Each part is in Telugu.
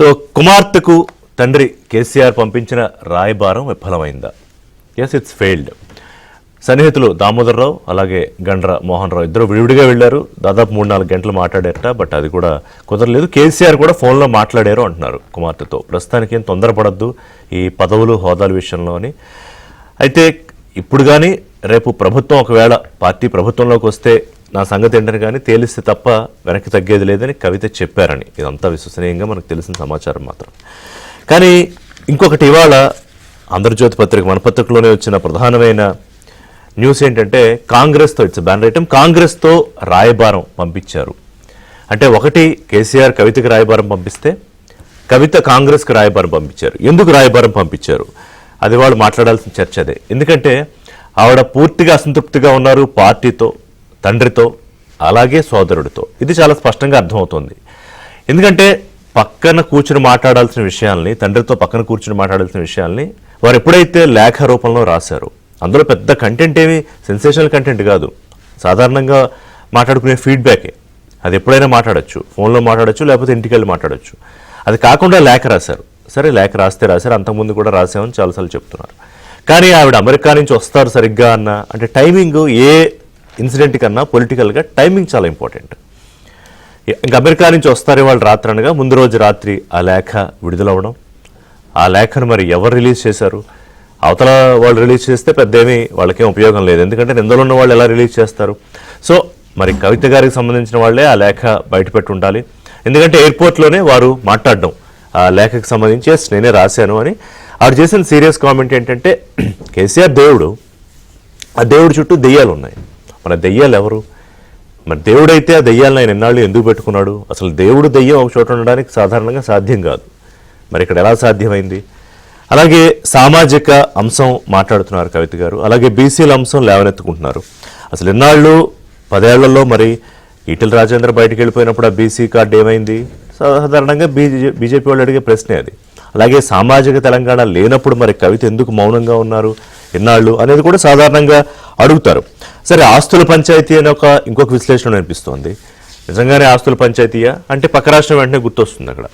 సో కుమార్తెకు తండ్రి కేసీఆర్ పంపించిన రాయబారం విఫలమైందా? Yes, it's failed. సన్నిహితులు దామోదర్రావు అలాగే గండ్ర మోహన్ రావు ఇద్దరు విడివిడిగా వెళ్ళారు. దాదాపు 3-4 గంటలు మాట్లాడారట. బట్ అది కూడా కుదరలేదు. కేసీఆర్ కూడా ఫోన్లో మాట్లాడారు అంటున్నారు కుమార్తెతో. ప్రస్తుతానికి ఏం తొందరపడద్దు ఈ పదవులు హోదాల విషయంలో అని. అయితే ఇప్పుడు కానీ రేపు ప్రభుత్వం ఒకవేళ పార్టీ ప్రభుత్వంలోకి వస్తే నా సంగతి ఏంటని కానీ తేలిస్తే తప్ప వెనక్కి తగ్గేది లేదని కవిత చెప్పారని ఇదంతా విశ్వసనీయంగా మనకు తెలిసిన సమాచారం మాత్రం. కానీ ఇంకొకటి ఇవాళ ఆంధ్రజ్యోతి పత్రిక మన పత్రికలోనే వచ్చిన ప్రధానమైన న్యూస్ ఏంటంటే కాంగ్రెస్తో, ఇట్స్ బ్యానర్ ఐటమ్, కాంగ్రెస్తో రాయబారం పంపించారు. అంటే ఒకటి కేసీఆర్ కవితకి రాయబారం పంపిస్తే కవిత కాంగ్రెస్కి రాయబారం పంపించారు. ఎందుకు రాయబారం పంపించారు అది వాళ్ళు మాట్లాడాల్సిన చర్చ అదే. ఎందుకంటే ఆవిడ పూర్తిగా అసంతృప్తిగా ఉన్నారు పార్టీతో, తండ్రితో, అలాగే సోదరుడితో. ఇది చాలా స్పష్టంగా అర్థమవుతుంది. ఎందుకంటే పక్కన కూర్చుని మాట్లాడాల్సిన విషయాల్ని, తండ్రితో పక్కన కూర్చుని మాట్లాడాల్సిన విషయాల్ని వారు ఎప్పుడైతే లేఖ రూపంలో రాశారో, అందులో పెద్ద కంటెంట్ ఏమి సెన్సేషనల్ కంటెంట్ కాదు, సాధారణంగా మాట్లాడుకునే ఫీడ్బ్యాకే. అది ఎప్పుడైనా మాట్లాడచ్చు, ఫోన్లో మాట్లాడచ్చు, లేకపోతే ఇంటికి వెళ్ళి మాట్లాడచ్చు. అది కాకుండా లేఖ రాశారు. సరే, లేఖ రాస్తే రాశారు, అంతకుముందు కూడా రాసామని చాలాసార్లు చెప్తున్నారు. కానీ ఆవిడ అమెరికా నుంచి వస్తారు సరిగ్గా అంటే టైమింగ్ ఏ ఇన్సిడెంట్ కన్నా పొలిటికల్గా టైమింగ్ చాలా ఇంపార్టెంట్. ఇంకా అమెరికా నుంచి వస్తారు వాళ్ళు రాత్రి అనగా ముందు రోజు రాత్రి ఆ లేఖ విడుదలవ్వడం, ఆ లేఖను మరి ఎవరు రిలీజ్ చేశారు? అవతల వాళ్ళు రిలీజ్ చేస్తే పెద్ద ఏమీ వాళ్ళకేం ఉపయోగం లేదు, ఎందుకంటే నిందలో ఉన్న వాళ్ళు ఎలా రిలీజ్ చేస్తారు? సో మరి కవిత గారికి సంబంధించిన వాళ్ళే ఆ లేఖ బయటపెట్టి ఉండాలి. ఎందుకంటే ఎయిర్పోర్ట్లోనే వారు మాట్లాడడం ఆ లేఖకు సంబంధించి నేనే రాశాను అని. ఆవిడ చేసిన సీరియస్ కామెంట్ ఏంటంటే కేసీఆర్ దేవుడు, ఆ దేవుడి చుట్టూ దెయ్యాలు ఉన్నాయి. మన దెయ్యాలు ఎవరు? మరి దేవుడైతే ఆ దెయ్యాలను ఆయన ఎన్నాళ్ళు ఎందుకు పెట్టుకున్నాడు? అసలు దేవుడు దెయ్యం ఒక చోట ఉండడానికి సాధారణంగా సాధ్యం కాదు. మరి ఇక్కడ ఎలా సాధ్యమైంది? అలాగే సామాజిక అంశం మాట్లాడుతున్నారు కవిత గారు, అలాగే బీసీల అంశం లేవనెత్తుకుంటున్నారు. అసలు ఎన్నాళ్ళు 10 ఏళ్లలో మరి ఈటెల రాజేంద్ర బయటకు వెళ్ళిపోయినప్పుడు ఆ బీసీ కార్డు ఏమైంది? సాధారణంగా బీజేపీ వాళ్ళు అడిగే ప్రశ్నే అది. అలాగే సామాజిక తెలంగాణ లేనప్పుడు మరి కవిత ఎందుకు మౌనంగా ఉన్నారు ఎన్నాళ్ళు అనేది కూడా సాధారణంగా అడుగుతారు. సరే, ఆస్తుల పంచాయతీ అనే ఇంకొక విశ్లేషణ అనిపిస్తోంది. నిజంగానే ఆస్తుల పంచాయతీయా అంటే పక్క రాష్ట్రం వెంటనే గుర్తొస్తుంది. అక్కడ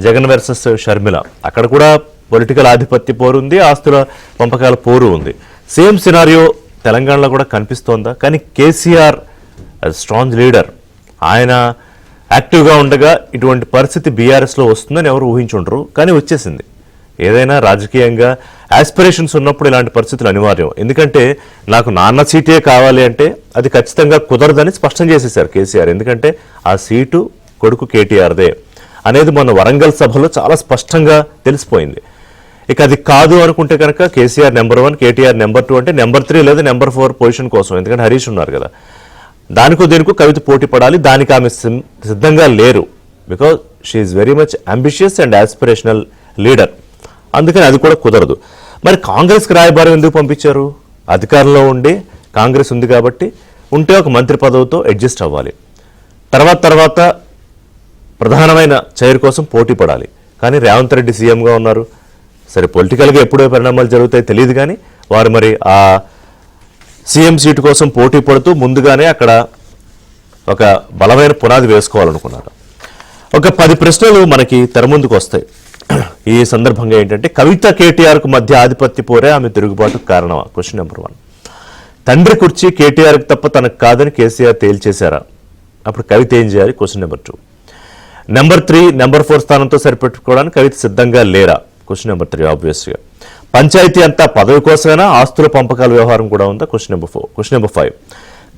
జగన్ వర్సెస్ షర్మిల, అక్కడ కూడా పొలిటికల్ ఆధిపత్య పోరు ఉంది, ఆస్తుల పంపకాల పోరు ఉంది. సేమ్ సినారియో తెలంగాణలో కూడా కనిపిస్తోందా? కానీ కేసీఆర్ స్ట్రాంగ్ లీడర్, ఆయన యాక్టివ్గా ఉండగా ఇటువంటి పరిస్థితి బీఆర్ఎస్లో వస్తుందని ఎవరు ఊహించుండరు. కానీ వచ్చేసింది. ఏదైనా రాజకీయంగా ఆస్పిరేషన్స్ ఉన్నప్పుడు ఇలాంటి పరిస్థితులు అనివార్యం. ఎందుకంటే నాకు నాన్న సీటే కావాలి అంటే అది ఖచ్చితంగా కుదరదని స్పష్టం చేసేశారు కేసీఆర్. ఎందుకంటే ఆ సీటు కొడుకు కేటీఆర్దే అనేది మొన్న వరంగల్ సభలో చాలా స్పష్టంగా తెలిసిపోయింది. ఇక అది కాదు అనుకుంటే కనుక కేసీఆర్ నెంబర్ 1, కేటీఆర్ నెంబర్ 2 అంటే నెంబర్ 3 లేదా నెంబర్ 4 పొజిషన్ కోసం, ఎందుకంటే హరీష్ ఉన్నారు కదా, దానికో దేనికో కవిత పోటీ పడాలి. దానికి ఆమె సిద్ధంగా లేరు. Because she is very much ambitious and aspirational leader. అందుకని అది కూడా కుదరదు. మరి కాంగ్రెస్కి రాయబారం ఎందుకు పంపించారు? అధికారంలో ఉండి కాంగ్రెస్ ఉంది కాబట్టి ఉంటే ఒక మంత్రి పదవితో అడ్జస్ట్ అవ్వాలి, తర్వాత ప్రధానమైన చైర్ కోసం పోటీ పడాలి. కానీ రేవంత్ రెడ్డి సీఎంగా ఉన్నారు. సరే, పొలిటికల్గా ఎప్పుడో పరిణామాలు జరుగుతాయి తెలియదు, కానీ వారు మరి ఆ సీఎం సీటు కోసం పోటీ పడుతూ ముందుగానే అక్కడ ఒక బలమైన పునాది వేసుకోవాలనుకున్నారు. ఒక 10 ప్రశ్నలు మనకి తెర ముందుకు వస్తాయి ఈ సందర్భంగా. ఏంటంటే కవిత కేటీఆర్కు మధ్య ఆధిపత్య పోరే ఆమె తిరుగుబాటుకు కారణమా? Question number 1. తండ్రి కుర్చీ కేటీఆర్కి తప్ప తనకు కాదని కేసీఆర్ తేల్చేశారా? అప్పుడు కవిత ఏం చేయాలి? Question number 2. నెంబర్ 3, నెంబర్ 4 స్థానంతో సరిపెట్టుకోవడానికి కవిత సిద్ధంగా లేరా? క్వశ్చన్ నెంబర్ 3 ఆబ్వియస్గా. పంచాయతీ అంతా పదవి కోసమైనా ఆస్తుల పంపకాల వ్యవహారం కూడా ఉందా? Question number 4. Question number 5.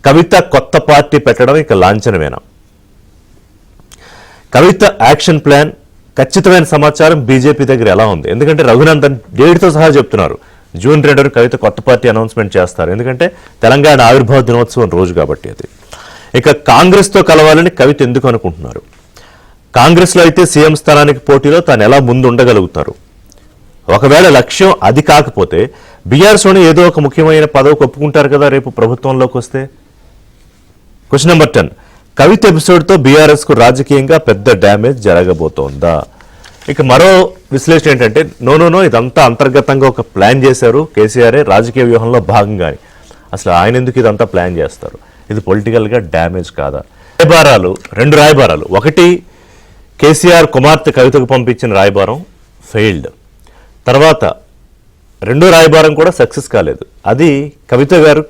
కవిత కొత్త పార్టీ పెట్టడం ఇక లాంఛనమేనా? కవిత యాక్షన్ ప్లాన్, ఖచ్చితమైన సమాచారం బీజేపీ దగ్గర ఎలా ఉంది? ఎందుకంటే రఘునందన్ డేట్తో సహా చెప్తున్నారు జూన్ 2 కవిత కొత్త పార్టీ అనౌన్స్మెంట్ చేస్తారు. ఎందుకంటే తెలంగాణ ఆవిర్భావ దినోత్సవం రోజు కాబట్టి అది. ఇక కాంగ్రెస్తో కలవాలని కవిత ఎందుకు అనుకుంటున్నారు? కాంగ్రెస్లో అయితే సీఎం స్థానానికి పోటీలో తాను ఎలా ముందు ఉండగలుగుతారు? ఒకవేళ లక్ష్యం అది కాకపోతే బీఆర్ఎస్లోనే ఏదో ఒక ముఖ్యమైన పదవికి ఒప్పుకుంటారు కదా రేపు ప్రభుత్వంలోకి వస్తే? Question number 10. కవిత ఎపిసోడ్తో బీఆర్ఎస్కు రాజకీయంగా పెద్ద డ్యామేజ్ జరగబోతోందా? ఇక మరో విశ్లేషణ ఏంటంటే నో ఇదంతా అంతర్గతంగా ఒక ప్లాన్ చేశారు కేసీఆరే రాజకీయ వ్యూహంలో భాగంగా. అసలు ఆయన ఎందుకు ఇదంతా ప్లాన్ చేస్తారు? ఇది పొలిటికల్గా డ్యామేజ్ కాదా? 2 రాయబారాలు. ఒకటి కేసీఆర్ కుమార్తె కవితకు పంపించిన రాయబారం ఫెయిల్డ్. తర్వాత రెండో రాయబారం కూడా సక్సెస్ కాలేదు. అది కవిత గారు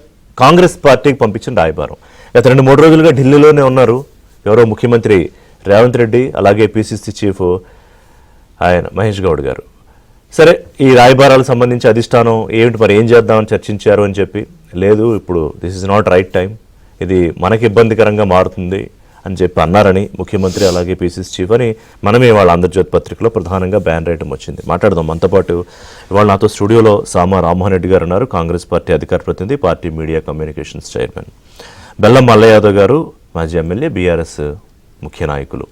కాంగ్రెస్ పార్టీకి పంపించిన రాయబారం. గత 2-3 రోజులుగా ఢిల్లీలోనే ఉన్నారు ఎవరో ముఖ్యమంత్రి రేవంత్ రెడ్డి, అలాగే పిసిసి చీఫ్ ఆయన మహేష్ గౌడ్ గారు. సరే, ఈ రాయబారాలకు సంబంధించి అధిష్టానం ఏమిటి మరి ఏం చేద్దామని చర్చించారు అని చెప్పి, లేదు ఇప్పుడు this is not right time, ఇది మనకి ఇబ్బందికరంగా మారుతుంది అని చెప్పి అన్నారని ముఖ్యమంత్రి అలాగే పిసిసి చీఫ్ అని మనమే వాళ్ళ ఆంధ్రజ్యోతి పత్రికలో ప్రధానంగా బ్యాన్ రేయటం వచ్చింది. మాట్లాడదాం. మనతో పాటు ఇవాళ నాతో స్టూడియోలో సామా రామ్మోహన్ రెడ్డి గారు ఉన్నారు, కాంగ్రెస్ పార్టీ అధికార ప్రతినిధి, పార్టీ మీడియా కమ్యూనికేషన్స్ చైర్మన్. బెల్లం మల్లయ్య యాదవ్ గారు మాజీ ఎమ్మెల్యే, బీఆర్ఎస్ ముఖ్య నాయకులు.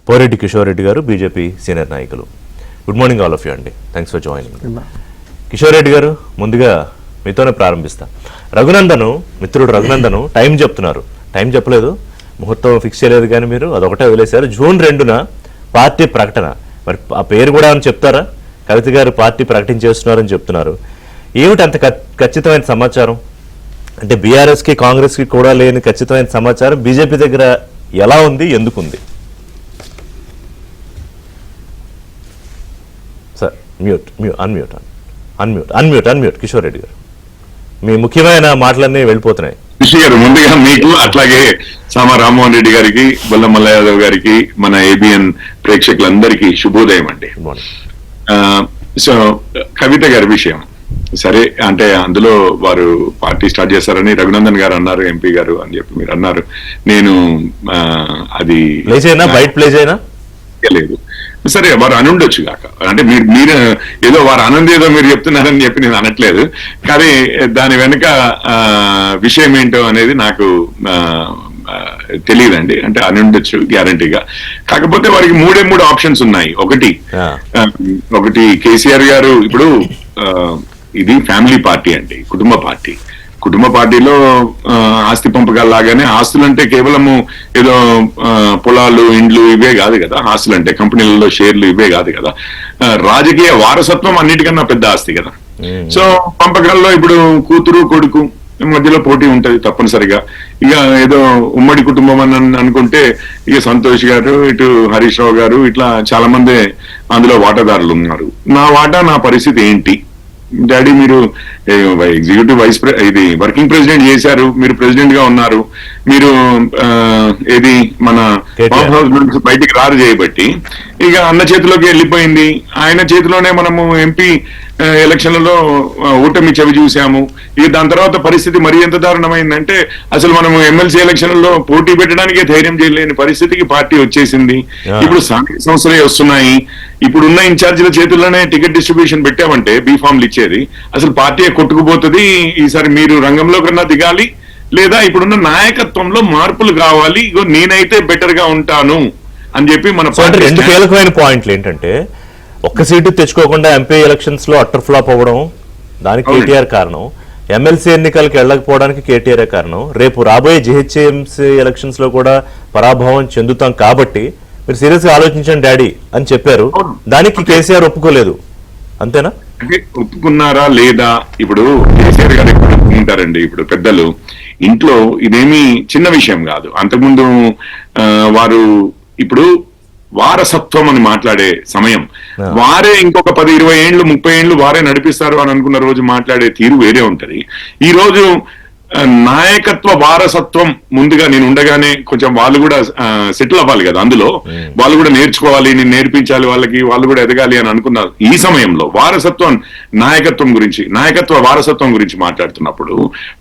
పోరెడ్డి కిషోర్ రెడ్డి గారు బీజేపీ సీనియర్ నాయకులు. Good morning all of you అండి. Thanks for joining. Kishore Reddy garu, ముందుగా మీతోనే ప్రారంభిస్తా. మిత్రుడు రఘునందను టైం చెప్తున్నారు, టైం చెప్పలేదు, ముహూర్తం ఫిక్స్ చేయలేదు, కానీ మీరు అదొకటే వదిలేశారు. జూన్ 2న పార్టీ ప్రకటన, మరి ఆ పేరు కూడా అని చెప్తారా? కవిత గారు పార్టీ ప్రకటించేస్తున్నారని చెప్తున్నారు. ఏమిటి అంత ఖచ్చితమైన సమాచారం? అంటే బీఆర్ఎస్కి కాంగ్రెస్కి కూడా లేని ఖచ్చితమైన సమాచారం బీజేపీ దగ్గర ఎలా ఉంది, ఎందుకుంది? సార్ అన్మ్యూట్ కిషోర్ రెడ్డి గారు, మీ ముఖ్యమైన మాటలన్నీ వెళ్ళిపోతున్నాయి. గారు, ముందుగా మీకు, అట్లాగే సామా రామ్మోహన్ రెడ్డి గారికి, బొల్ల మల్ల యాదవ్ గారికి, మన ఏబిఎన్ ప్రేక్షకులందరికీ శుభోదయం అండి. సో కవిత గారి విషయం సరే, అంటే అందులో వారు పార్టీ స్టార్ట్ చేస్తారని రఘునందన్ గారు అన్నారు, ఎంపీ గారు అని చెప్పి మీరు అన్నారు. నేను అది ప్లే చేయనా లేదు, సరే వారు అనుండొచ్చు కాక, అంటే మీరు ఏదో వారు ఆనంద ఏదో మీరు చెప్తున్నారని చెప్పి నేను అనట్లేదు, కానీ దాని వెనుక విషయం ఏంటో అనేది నాకు తెలియదండి. అంటే అనుండొచ్చు గ్యారంటీగా. కాకపోతే వారికి 3 ఆప్షన్స్ ఉన్నాయి. ఒకటి కేసీఆర్ గారు, ఇప్పుడు ఇది ఫ్యామిలీ పార్టీ అండి, కుటుంబ పార్టీలో ఆస్తి పంపకాలు లాగానే, ఆస్తులు అంటే కేవలము ఏదో పొలాలు, ఇండ్లు ఇవే కాదు కదా. ఆస్తులు అంటే కంపెనీలలో షేర్లు ఇవే కాదు కదా. రాజకీయ వారసత్వం అన్నిటికన్నా పెద్ద ఆస్తి కదా. సో పంపకాల్లో ఇప్పుడు కూతురు కొడుకు మధ్యలో పోటీ ఉంటది తప్పనిసరిగా. ఇక ఏదో ఉమ్మడి కుటుంబం అని అనుకుంటే ఇక సంతోష్ గారు, ఇటు హరీష్ రావు గారు, ఇట్లా చాలా మంది అందులో వాటాదారులు ఉన్నారు. నా పరిస్థితి ఏంటి? డాడీ, మీరు ఎగ్జిక్యూటివ్ ఇది వర్కింగ్ ప్రెసిడెంట్ చేశారు, మీరు ప్రెసిడెంట్ గా ఉన్నారు, మీరు ఏది మన ఫామ్ హౌస్ నుంచి బయటికి రారు చేయబట్టి ఇక అన్న చేతిలోకి వెళ్ళిపోయింది. ఆయన చేతిలోనే మనము ఎంపీ ఎలక్షన్లలో ఓటమి చవి చూసాము. ఇక దాని తర్వాత పరిస్థితి మరీ ఎంత దారుణమైందంటే అసలు మనము ఎమ్మెల్సీ ఎలక్షన్లలో పోటీ పెట్టడానికే ధైర్యం చేయలేని పరిస్థితికి పార్టీ వచ్చేసింది. ఇప్పుడు స్థానిక సంస్థలే వస్తున్నాయి. ఇప్పుడున్న ఇన్ఛార్జీల చేతుల్లోనే టికెట్ డిస్ట్రిబ్యూషన్ పెట్టామంటే బీఫామ్లు ఇచ్చేది. అసలు పార్టీ కొట్టుకుపోతుంది. ఈసారి మీరు రంగంలో కన్నా దిగాలి, లేదా ఇప్పుడున్న నాయకత్వంలో మార్పులు కావాలి. ఇగో నేనైతే బెటర్ గా ఉంటాను అని చెప్పి మన రెండు కీలకమైన పాయింట్లు ఏంటంటే, ఒక్క సీటు తెచ్చుకోకుండా ఎంపీ ఎలక్షన్స్ లో అట్టర్ ఫ్లాప్ అవ్వడం, దానికి కేటీఆర్ కారణం. ఎమ్మెల్సీ ఎన్నికలకు వెళ్ళకపోవడానికి కేటీఆర్ కారణం. రేపు రాబోయే జిహెచ్ఎంసీ ఎలక్షన్స్ లో కూడా పరాభవం చెందుతాం కాబట్టి మీరు సీరియస్ గా ఆలోచించండి డాడీ అని చెప్పారు. దానికి కేసీఆర్ ఒప్పుకోలేదు, అంతేనా? అంటే ఒప్పుకున్నారా లేదా? ఇప్పుడు కేసీఆర్ గారు ఎప్పుడు ఒప్పుకుంటారండి? ఇప్పుడు పెద్దలు ఇంట్లో ఇదేమీ చిన్న విషయం కాదు. అంతకుముందు వారు ఇప్పుడు వారసత్వం అని మాట్లాడే సమయం, వారే ఇంకొక 10, 20 ఏళ్ళు 30 ఏళ్ళు వారే నడిపిస్తారు అని అనుకున్న రోజు మాట్లాడే తీరు వేరే ఉంటది. ఈ రోజు నాయకత్వ వారసత్వం ముందుగా నేను ఉండగానే కొంచెం వాళ్ళు కూడా సెటిల్ అవ్వాలి కదా. అందులో వాళ్ళు కూడా నేర్చుకోవాలి, నేను నేర్పించాలి వాళ్ళకి, వాళ్ళు కూడా ఎదగాలి అని అనుకున్నారు. ఈ సమయంలో నాయకత్వ వారసత్వం గురించి మాట్లాడుతున్నప్పుడు,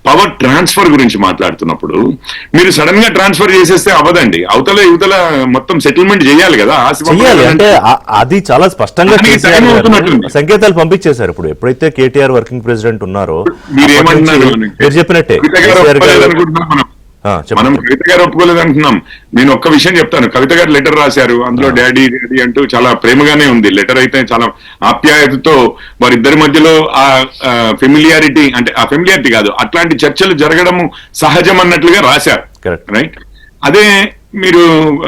పవర్ ట్రాన్స్ఫర్ గురించి మాట్లాడుతున్నప్పుడు మీరు సడన్ గా ట్రాన్స్ఫర్ చేసేస్తే అవ్వదండి. యువతల మొత్తం సెటిల్మెంట్ చేయాలి కదా. అంటే అది చాలా స్పష్టంగా సంకేతాలు పంపించేశారు. ఇప్పుడు ఎప్పుడైతే కేటీఆర్ వర్కింగ్ ప్రెసిడెంట్ ఉన్నారో మీరేమంటున్నారు? మీరు చెప్పినట్టే మనం కవిత గారు ఒప్పుకోలేదు అంటున్నాం. నేను ఒక్క విషయం చెప్తాను. కవిత గారు లెటర్ రాశారు, అందులో డాడీ అంటూ చాలా ప్రేమగానే ఉంది. లెటర్ అయితే చాలా ఆప్యాయతతో వారిద్దరి మధ్యలో ఆ ఫెమిలియారిటీ, అంటే ఆ ఫెమిలియారిటీ కాదు, అట్లాంటి చర్చలు జరగడము సహజం అన్నట్లుగా రాశారు. రైట్. అదే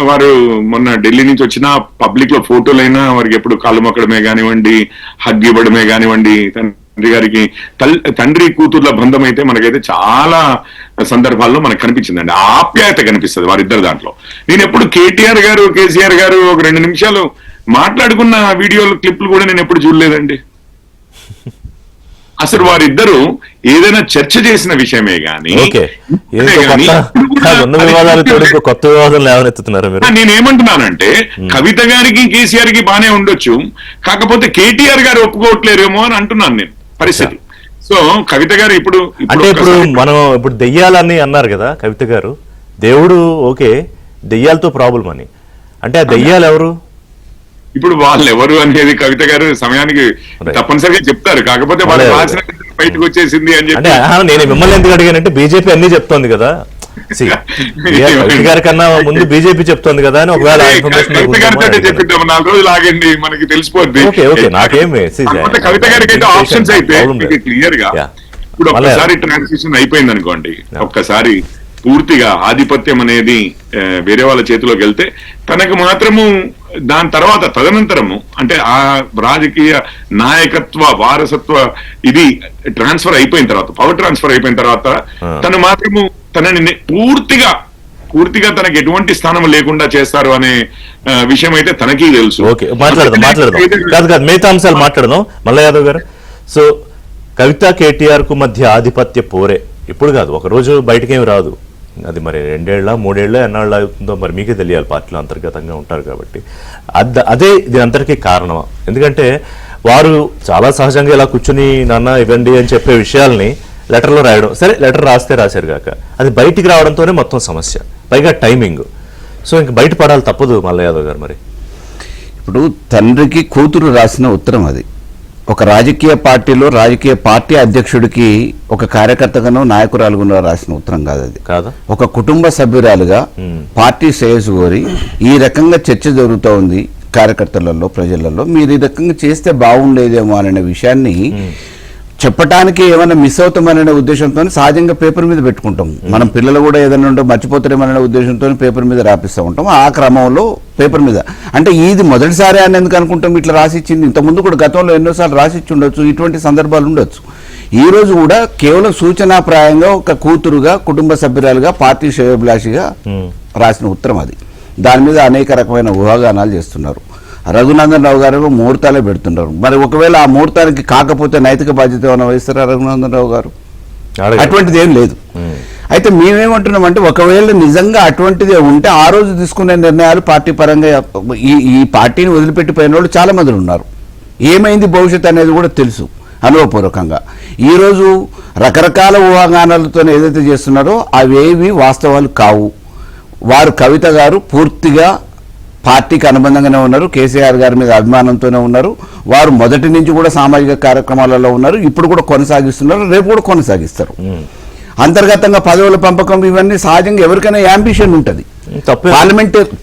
వారు మొన్న ఢిల్లీ నుంచి వచ్చిన పబ్లిక్ లో ఫోటోలైనా వారికి ఎప్పుడు కాళ్ళు మొక్కడమే కానివ్వండి, హగ్ ఇవ్వడమే కానివ్వండి, తండ్రి గారికి తండ్రి కూతుర్ల బంధం అయితే మనకైతే చాలా సందర్భాల్లో మనకు కనిపించిందండి. ఆప్యాయత కనిపిస్తుంది వారిద్దరు దాంట్లో. నేను ఎప్పుడు కేటీఆర్ గారు కేసీఆర్ గారు ఒక 2 నిమిషాలు మాట్లాడుకున్న వీడియోలు క్లిప్లు కూడా నేను ఎప్పుడు చూడలేదండి. అసలు వారిద్దరూ ఏదైనా చర్చ చేసిన విషయమే గానీ కొత్త వివాదం లేవనెత్తుతున్నారు. నేనేమంటున్నానంటే కవిత గారికి కేసీఆర్ కి బానే ఉండొచ్చు, కాకపోతే కేటీఆర్ గారు ఒప్పుకోవట్లేరేమో అని అంటున్నాను నేను పరిస్థితి. సో కవిత గారు ఇప్పుడు మనం ఇప్పుడు దెయ్యాలని అన్నారు కదా కవిత గారు, దేవుడు ఓకే, దెయ్యాలతో ప్రాబ్లం అని అంటే ఆ దెయ్యాలు ఎవరు? ఇప్పుడు వాళ్ళు ఎవరు అనేది కవిత గారు సమయానికి తప్పనిసరిగా చెప్తారు, కాకపోతే వాళ్ళు రాసిన బయటకు వచ్చేసింది అని చెప్పి. నేను మిమ్మల్ని ఎందుకు అడిగానంటే బీజేపీ అన్ని చెప్తోంది కదా, కవిత గారి కన్నా ముందు బీజేపీ చెప్తోంది కదా అని. ఒకవేళ చెప్పిద్దాం 4 రోజులు ఆగండి, మనకి తెలిసిపోద్ది. కవిత గారికి అయితే ఆప్షన్స్ అయితే క్లియర్ గా ఇప్పుడు ఒక్కసారి ట్రాన్సిషన్ అయిపోయింది అనుకోండి, ఒక్కసారి పూర్తిగా ఆధిపత్యం అనేది వేరే వాళ్ళ చేతిలోకి వెళ్తే తనకు మాత్రము దాని తర్వాత తదనంతరము అంటే ఆ రాజకీయ నాయకత్వ వారసత్వ ఇది ట్రాన్స్ఫర్ అయిపోయిన తర్వాత, పవర్ ట్రాన్స్ఫర్ అయిపోయిన తర్వాత తను మాత్రము తనని పూర్తిగా తనకి ఎటువంటి స్థానం లేకుండా చేస్తారు అనే విషయం అయితే తనకి తెలుసు. మాట్లాడదాం మిగతా అంశాలు మాట్లాడదాం మల్ల యాదవ్ గారు. సో కవిత కేటీఆర్ కు మధ్య ఆధిపత్య పోరే ఇప్పుడు కాదు, ఒక రోజు బయటకేమి రాదు. అది మరి 2 ఏళ్ళ 3 ఏళ్ళ ఎన్నాళ్ళు అవుతుందో మరి మీకే తెలియాలి, పార్టీలో అంతర్గతంగా ఉంటారు కాబట్టి. అదే ఇది అంతటికీ కారణమా? ఎందుకంటే వారు చాలా సహజంగా ఇలా కూర్చుని నాన్న ఇవ్వండి అని చెప్పే విషయాల్ని లెటర్లో రాయడం, సరే లెటర్ రాస్తే రాశారు కాక అది బయటికి రావడంతోనే మొత్తం సమస్య, పైగా టైమింగ్. సో ఇంక బయట పడాలి తప్పదు మల్ల యాదవ్ గారు. మరి ఇప్పుడు తండ్రికి కూతురు రాసిన ఉత్తరం అది. ఒక రాజకీయ పార్టీలో రాజకీయ పార్టీ అధ్యక్షుడికి ఒక కార్యకర్తగానో నాయకురాలుగా రాసిన ఉత్తరం కాదు అది. కాదా? ఒక కుటుంబ సభ్యురాలుగా పార్టీ శ్రేయస్సు కోరి ఈ రకంగా చర్చ జరుగుతూ ఉంది కార్యకర్తలలో, ప్రజలలో, మీరు ఈ రకంగా చేస్తే బాగుండేదేమో అనే విషయాన్ని చెప్పడానికి ఏమైనా మిస్ అవుతామనే ఉద్దేశంతో సహజంగా పేపర్ మీద పెట్టుకుంటాం. మనం పిల్లలు కూడా ఏదైనా ఉంటే మర్చిపోతారేమనే ఉద్దేశంతో పేపర్ మీద రాపిస్తూ ఉంటాం. ఆ క్రమంలో పేపర్ మీద అంటే ఇది మొదటిసారి అని ఎందుకు అనుకుంటాం, ఇట్లా రాసిచ్చింది, ఇంతకుముందు కూడా గతంలో ఎన్నోసార్లు రాసిచ్చి ఉండొచ్చు, ఇటువంటి సందర్భాలు ఉండొచ్చు. ఈ రోజు కూడా కేవలం సూచనాప్రాయంగా ఒక కూతురుగా, కుటుంబ సభ్యురాలుగా, పార్టీ శ్రేయోభిలాషిగా రాసిన ఉత్తరం అది. దాని మీద అనేక రకమైన ఊహాగానాలు చేస్తున్నారు. రఘునందన్ రావు గారు ముహూర్తాలే పెడుతున్నారు. మరి ఒకవేళ ఆ ముహూర్తానికి కాకపోతే నైతిక బాధ్యత ఏమైనా వహిస్తారా రఘునందన్ రావు గారు? అటువంటిది ఏం లేదు. అయితే మేమేమంటున్నామంటే ఒకవేళ నిజంగా అటువంటిదే ఉంటే ఆ రోజు తీసుకునే నిర్ణయాలు పార్టీ పరంగా ఈ పార్టీని వదిలిపెట్టిపోయిన వాళ్ళు చాలా మంది ఉన్నారు. ఏమైంది భవిష్యత్తు అనేది కూడా తెలుసు అనుభవపూర్వకంగా. ఈరోజు రకరకాల ఊహాగానాలతో ఏదైతే చేస్తున్నారో అవేవి వాస్తవాలు కావు. వారు కవిత గారు పూర్తిగా పార్టీకి అనుబంధంగానే ఉన్నారు, కేసీఆర్ గారి మీద అభిమానంతోనే ఉన్నారు. వారు మొదటి నుంచి కూడా సామాజిక కార్యక్రమాలలో ఉన్నారు, ఇప్పుడు కూడా కొనసాగిస్తున్నారు, రేపు కూడా కొనసాగిస్తారు. అంతర్గతంగా పదవుల పంపకం ఇవన్నీ సహజంగా ఎవరికైనా యాంబిషన్ ఉంటుంది.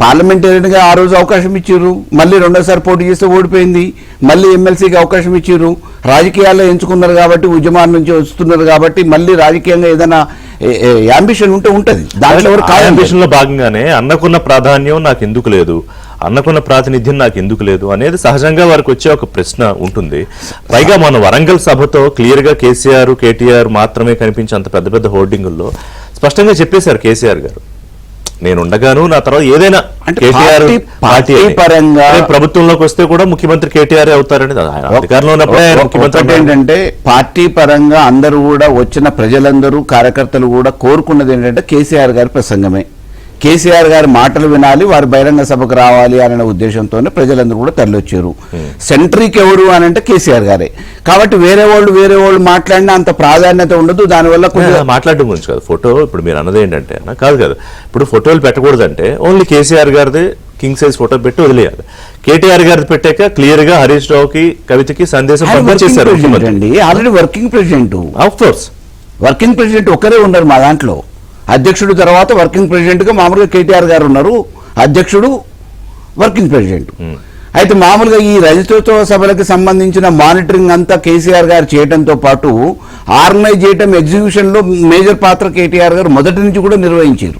పార్లమెంటేరియన్ గా ఆ రోజు అవకాశం ఇచ్చారు, మళ్ళీ 2వ సారి పోటీ చేస్తే ఓడిపోయింది, మళ్ళీ ఎమ్మెల్సీకి అవకాశం ఇచ్చారు. రాజకీయాల్లో ఎంచుకున్నారు కాబట్టి, ఉద్యమాల నుంచి వస్తున్నారు కాబట్టి మళ్ళీ రాజకీయంగా ఏదైనా యాంబిషన్ ఉంటే ఉంటది. దాంట్లో యాంబిషన్ లో భాగంగానే అన్నకున్న ప్రాధాన్యం నాకు ఎందుకు లేదు, అన్నకున్న ప్రాతినిధ్యం నాకు ఎందుకు లేదు అనేది సహజంగా వారికి వచ్చే ఒక ప్రశ్న ఉంటుంది. పైగా మన వరంగల్ సభతో క్లియర్ గా కేసీఆర్ కేటీఆర్ మాత్రమే కనిపించే అంత పెద్ద పెద్ద హోర్డింగుల్లో స్పష్టంగా చెప్పేశారు కేసీఆర్ గారు, నేను ఉండగాను నా తర్వాత ఏదైనా కేటీఆర్ పార్టీ పరంగా ప్రభుత్వంలోకి వస్తే కూడా ముఖ్యమంత్రి కేటీఆర్ అవుతారని అధికారంలో ఉన్నప్పుడే ముఖ్యమంత్రి. ఏంటంటే పార్టీ పరంగా అందరూ కూడా వచ్చిన ప్రజలందరూ కార్యకర్తలు కూడా కోరుకున్నది ఏంటంటే కేసీఆర్ గారి ప్రసంగమే. కేసీఆర్ గారి మాటలు వినాలి, వారు బహిరంగ సభకు రావాలి అనే ఉద్దేశంతోనే ప్రజలందరూ కూడా తరలివచ్చారు. సెంట్రీకి ఎవరు అని అంటే కేసీఆర్ గారే. కాబట్టి వేరే వాళ్ళు మాట్లాడినా అంత ప్రాధాన్యత ఉండదు. దానివల్ల మాట్లాడడం గురించి కాదు, ఫోటో ఇప్పుడు మీరు అన్నది ఏంటంటే కాదు కదా, ఇప్పుడు ఫోటోలు పెట్టకూడదంటే ఓన్లీ కేసీఆర్ గారిది కింగ్ సైజ్ ఫోటో పెట్టి వదిలేయాలి. కేటీఆర్ గారిది పెట్టాక క్లియర్ గా హరీష్ రావుకి కవితకి సందేశం పంపించేశారు. Already working president, of course working president ఒకరే ఉన్నారు మా దాంట్లో. అధ్యక్షుడు తర్వాత వర్కింగ్ ప్రెసిడెంట్ గా మామూలుగా కేటీఆర్ గారు ఉన్నారు, అధ్యక్షుడు వర్కింగ్ ప్రెసిడెంట్. అయితే మామూలుగా ఈ రజతోత్సవ సభలకు సంబంధించిన మానిటరింగ్ అంతా కేసీఆర్ గారు చేయడంతో పాటు ఆర్గనైజ్ చేయడం, ఎగ్జిక్యూషన్ లో మేజర్ పాత్ర కేటీఆర్ గారు మొదటి నుంచి కూడా నిర్వహించారు.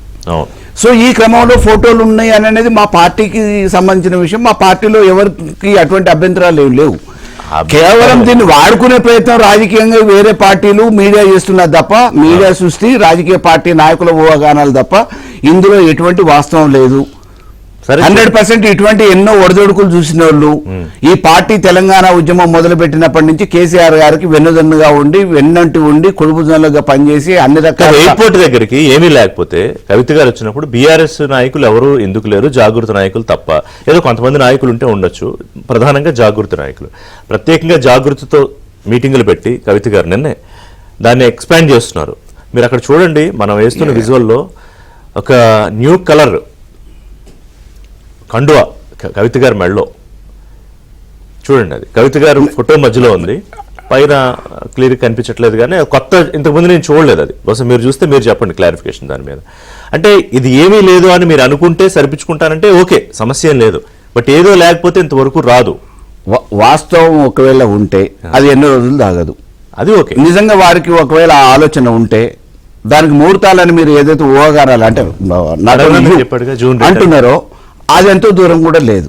సో ఈ క్రమంలో ఫోటోలు ఉన్నాయి అనేది మా పార్టీకి సంబంధించిన విషయం. మా పార్టీలో ఎవరికి అటువంటి అభ్యంతరాలు ఏం లేవు. కేవలం దీన్ని వాడుకునే ప్రయత్నం రాజకీయంగా వేరే పార్టీలు మీడియా చేస్తున్నారు తప్ప, మీడియా సృష్టి రాజకీయ పార్టీ నాయకుల ఊహాగానాలు తప్ప ఇందులో ఎటువంటి వాస్తవం లేదు. 100% ఇటువంటి ఎన్నో ఒడిదొడుకులు చూసిన వాళ్ళు ఈ పార్టీ తెలంగాణ ఉద్యమం మొదలు పెట్టినప్పటి నుంచి కేసీఆర్ గారికి వెన్నుదన్నుగా ఉండి వెన్నంటి ఉండి కుడుపుజనులుగా పనిచేసి అన్ని రకాల ఎయిర్పోర్ట్ దగ్గరికి ఏమీ లేకపోతే కవిత గారు వచ్చినప్పుడు బీఆర్ఎస్ నాయకులు ఎవరు ఎందుకు లేరు, జాగృతి నాయకులు తప్ప. ఏదో కొంతమంది నాయకులు ఉంటే ఉండొచ్చు, ప్రధానంగా జాగృతి నాయకులు. ప్రత్యేకంగా జాగృతితో మీటింగులు పెట్టి కవిత గారు నిన్నే దాన్ని ఎక్స్పాండ్ చేస్తున్నారు. మీరు అక్కడ చూడండి, మనం వేస్తున్న విజువల్లో ఒక న్యూ కలర్ కండువా కవిత గారి మెడలో చూడండి. అది కవిత గారు ఫోటో మధ్యలో ఉంది, పైన క్లియర్ కనిపించట్లేదు. కానీ కొత్త, ఇంతకుముందు నేను చూడలేదు. అది బహుశా మీరు చూస్తే మీరు చెప్పండి క్లారిఫికేషన్ దాని మీద. అంటే ఇది ఏమీ లేదు అని మీరు అనుకుంటే సరిపించుకుంటానంటే ఓకే, సమస్య ఏం లేదు. బట్ ఏదో లేకపోతే ఇంతవరకు రాదు. వాస్తవం ఒకవేళ ఉంటే అది ఎన్నో రోజులు దాగదు. అది ఓకే. నిజంగా వారికి ఒకవేళ ఆ ఆలోచన ఉంటే దానికి ముహూర్తాలని మీరు ఏదైతే ఊహాగానాలు అంటే అంటున్నారో అది ఎంతో దూరం కూడా లేదు.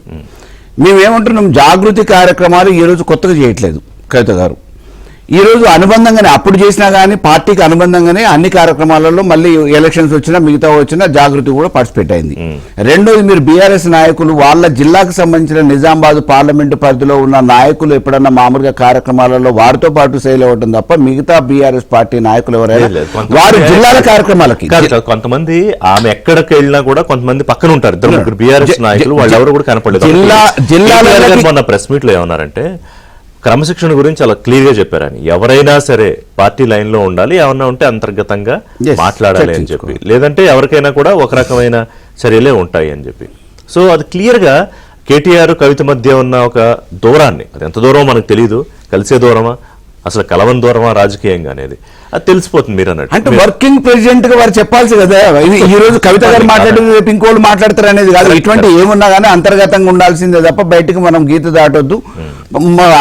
మేమేమంటున్నాం, జాగృతి కార్యక్రమాలు ఈ రోజు కొత్తగా చేయట్లేదు కవిత గారు. ఈ రోజు అనుబంధంగానే అప్పుడు చేసినా కానీ పార్టీకి అనుబంధంగానే అన్ని కార్యక్రమాలలో మళ్ళీ ఎలక్షన్స్ వచ్చినా మిగతా వచ్చినా జాగృతి కూడా పార్టిసిపేట్ అయింది. రెండోది, మీరు బీఆర్ఎస్ నాయకులు వాళ్ళ జిల్లాకు సంబంధించిన నిజామాబాద్ పార్లమెంటు పరిధిలో ఉన్న నాయకులు ఎప్పుడన్నా మామూలుగా కార్యక్రమాలలో వారితో పాటు సేల్ అవ్వడం తప్ప మిగతా బీఆర్ఎస్ పార్టీ నాయకులు ఎవరైనా వారు జిల్లాల కార్యక్రమాలకి కొంతమంది ఆమె ఎక్కడికి వెళ్ళినా కూడా కొంతమంది పక్కన ఉంటారు. ఇద్దరు ముగ్గురు బీఆర్ఎస్ నాయకులు, వాళ్ళు ఎవరు కూడా కనపడలేదు. జిల్లా ప్రెస్ మీట్ లో ఏమన్నారంటే క్రమశిక్షణ గురించి చాలా క్లియర్ గా చెప్పారని. ఎవరైనా సరే పార్టీ లైన్ లో ఉండాలి, ఏమన్నా ఉంటే అంతర్గతంగా మాట్లాడాలి అని చెప్పి, లేదంటే ఎవరికైనా కూడా ఒక రకమైన చర్యలే ఉంటాయి అని చెప్పి. సో అది క్లియర్ గా కేటీఆర్ కవిత మధ్య ఉన్న ఒక దూరాన్ని, అది ఎంత దూరమో మనకు తెలియదు, కలిసే దూరమా అసలు కలవని దూరమా రాజకీయంగా అనేది అది తెలిసిపోతుంది. మీరు అన్నట్టు అంటే వర్కింగ్ ప్రెసిడెంట్ గా వారు చెప్పాల్సి కదా. ఈ రోజు కవిత గారు మాట్లాడేది రేపు ఇంకోళ్ళు మాట్లాడతారు అనేది కాదు. ఇటువంటి ఏమున్నా కానీ అంతర్గతంగా ఉండాల్సిందే తప్ప బయటకు మనం గీత దాటొద్దు,